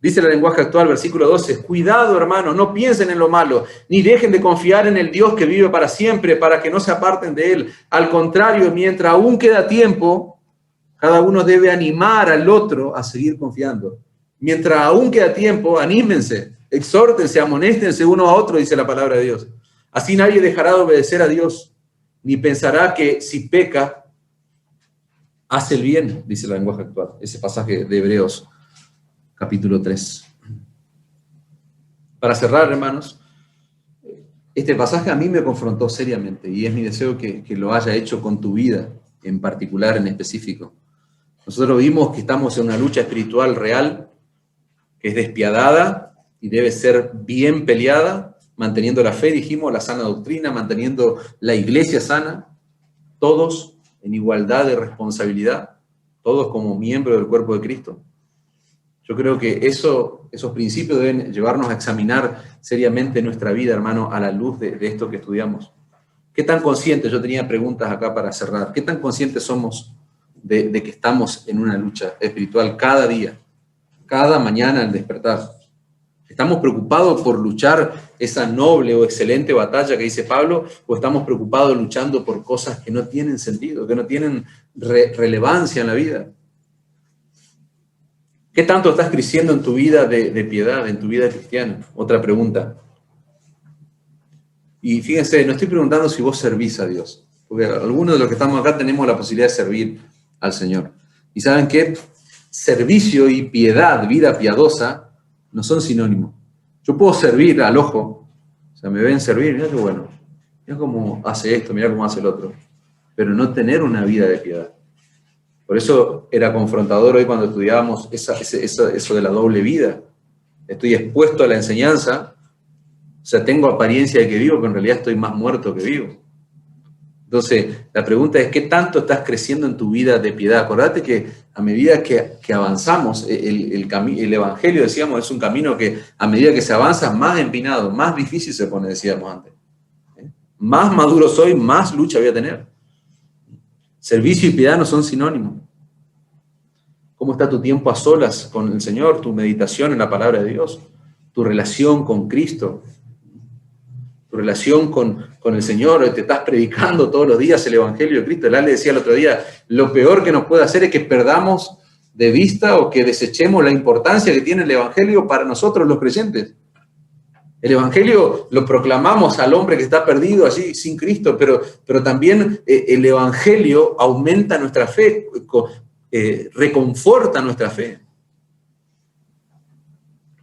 Dice el lenguaje actual, versículo 12, cuidado, hermanos, no piensen en lo malo, ni dejen de confiar en el Dios que vive para siempre, para que no se aparten de Él. Al contrario, mientras aún queda tiempo, cada uno debe animar al otro a seguir confiando. Mientras aún queda tiempo, anímense, exhórtense, amonéstense uno a otro, dice la palabra de Dios. Así nadie dejará de obedecer a Dios, ni pensará que si peca, hace el bien, dice el lenguaje actual, ese pasaje de Hebreos, capítulo 3. Para cerrar, hermanos, este pasaje a mí me confrontó seriamente y es mi deseo que lo haya hecho con tu vida, en particular, en específico. Nosotros vimos que estamos en una lucha espiritual real, que es despiadada y debe ser bien peleada, manteniendo la fe, dijimos, la sana doctrina, manteniendo la iglesia sana, todos en igualdad de responsabilidad, todos como miembros del cuerpo de Cristo. Yo creo que esos principios deben llevarnos a examinar seriamente nuestra vida, hermano, a la luz de esto que estudiamos. ¿Qué tan conscientes? Yo tenía preguntas acá para cerrar. ¿Qué tan conscientes somos de que estamos en una lucha espiritual cada día, cada mañana al despertar? ¿Estamos preocupados por luchar esa noble o excelente batalla que dice Pablo, o estamos preocupados luchando por cosas que no tienen sentido, que no tienen relevancia en la vida? ¿Qué tanto estás creciendo en tu vida de piedad, en tu vida cristiana? Otra pregunta. Y fíjense, no estoy preguntando si vos servís a Dios, porque algunos de los que estamos acá tenemos la posibilidad de servir al Señor. ¿Y saben qué? Servicio y piedad, vida piadosa, no son sinónimos. Yo puedo servir al ojo, o sea, me ven servir, mira qué bueno, mira cómo hace esto, mira cómo hace el otro, pero no tener una vida de piedad. Por eso era confrontador hoy cuando estudiábamos eso de la doble vida. Estoy expuesto a la enseñanza, o sea, tengo apariencia de que vivo, pero en realidad estoy más muerto que vivo. Entonces, la pregunta es, ¿qué tanto estás creciendo en tu vida de piedad? Acordate que a medida que avanzamos, el Evangelio, decíamos, es un camino que a medida que se avanza, más empinado, más difícil se pone, decíamos antes. Más maduro soy, más lucha voy a tener. Servicio y piedad no son sinónimos. ¿Cómo está tu tiempo a solas con el Señor? Tu meditación en la palabra de Dios, tu relación con Cristo, tu relación con el Señor. Te estás predicando todos los días el Evangelio de Cristo. El Ale decía el otro día, lo peor que nos puede hacer es que perdamos de vista o que desechemos la importancia que tiene el Evangelio para nosotros los creyentes. El Evangelio lo proclamamos al hombre que está perdido allí sin Cristo, pero también el Evangelio aumenta nuestra fe, reconforta nuestra fe.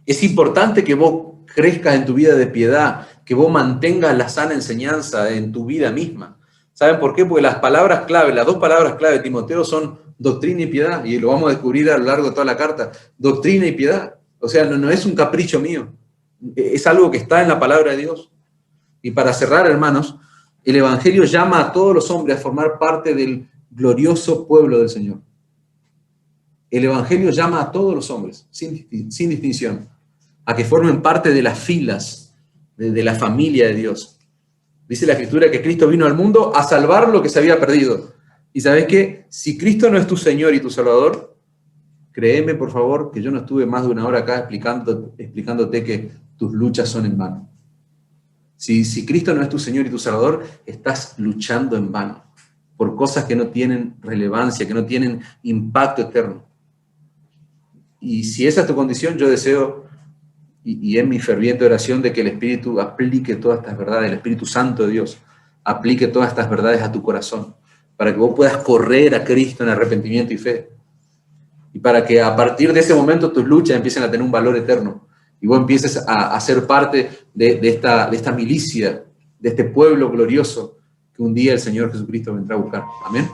Es importante que vos crezcas en tu vida de piedad, que vos mantengas la sana enseñanza en tu vida misma. ¿Saben por qué? Porque las palabras clave, las dos palabras clave de Timoteo son doctrina y piedad, y lo vamos a descubrir a lo largo de toda la carta. Doctrina y piedad. O sea, no es un capricho mío, es algo que está en la palabra de Dios. Y para cerrar, hermanos, el Evangelio llama a todos los hombres a formar parte del glorioso pueblo del Señor. El Evangelio llama a todos los hombres, sin distinción, a que formen parte de las filas de la familia de Dios. Dice la Escritura que Cristo vino al mundo a salvar lo que se había perdido. ¿Y sabes qué? Si Cristo no es tu Señor y tu Salvador, créeme, por favor, que yo no estuve más de una hora acá explicándote que tus luchas son en vano. Si Cristo no es tu Señor y tu Salvador, estás luchando en vano por cosas que no tienen relevancia, que no tienen impacto eterno. Y si esa es tu condición, yo deseo, y es mi ferviente oración, de que el Espíritu aplique todas estas verdades, el Espíritu Santo de Dios aplique todas estas verdades a tu corazón, para que vos puedas correr a Cristo en arrepentimiento y fe. Y para que a partir de ese momento tus luchas empiecen a tener un valor eterno. Y vos empieces a ser parte de esta milicia, de este pueblo glorioso que un día el Señor Jesucristo vendrá a buscar. Amén.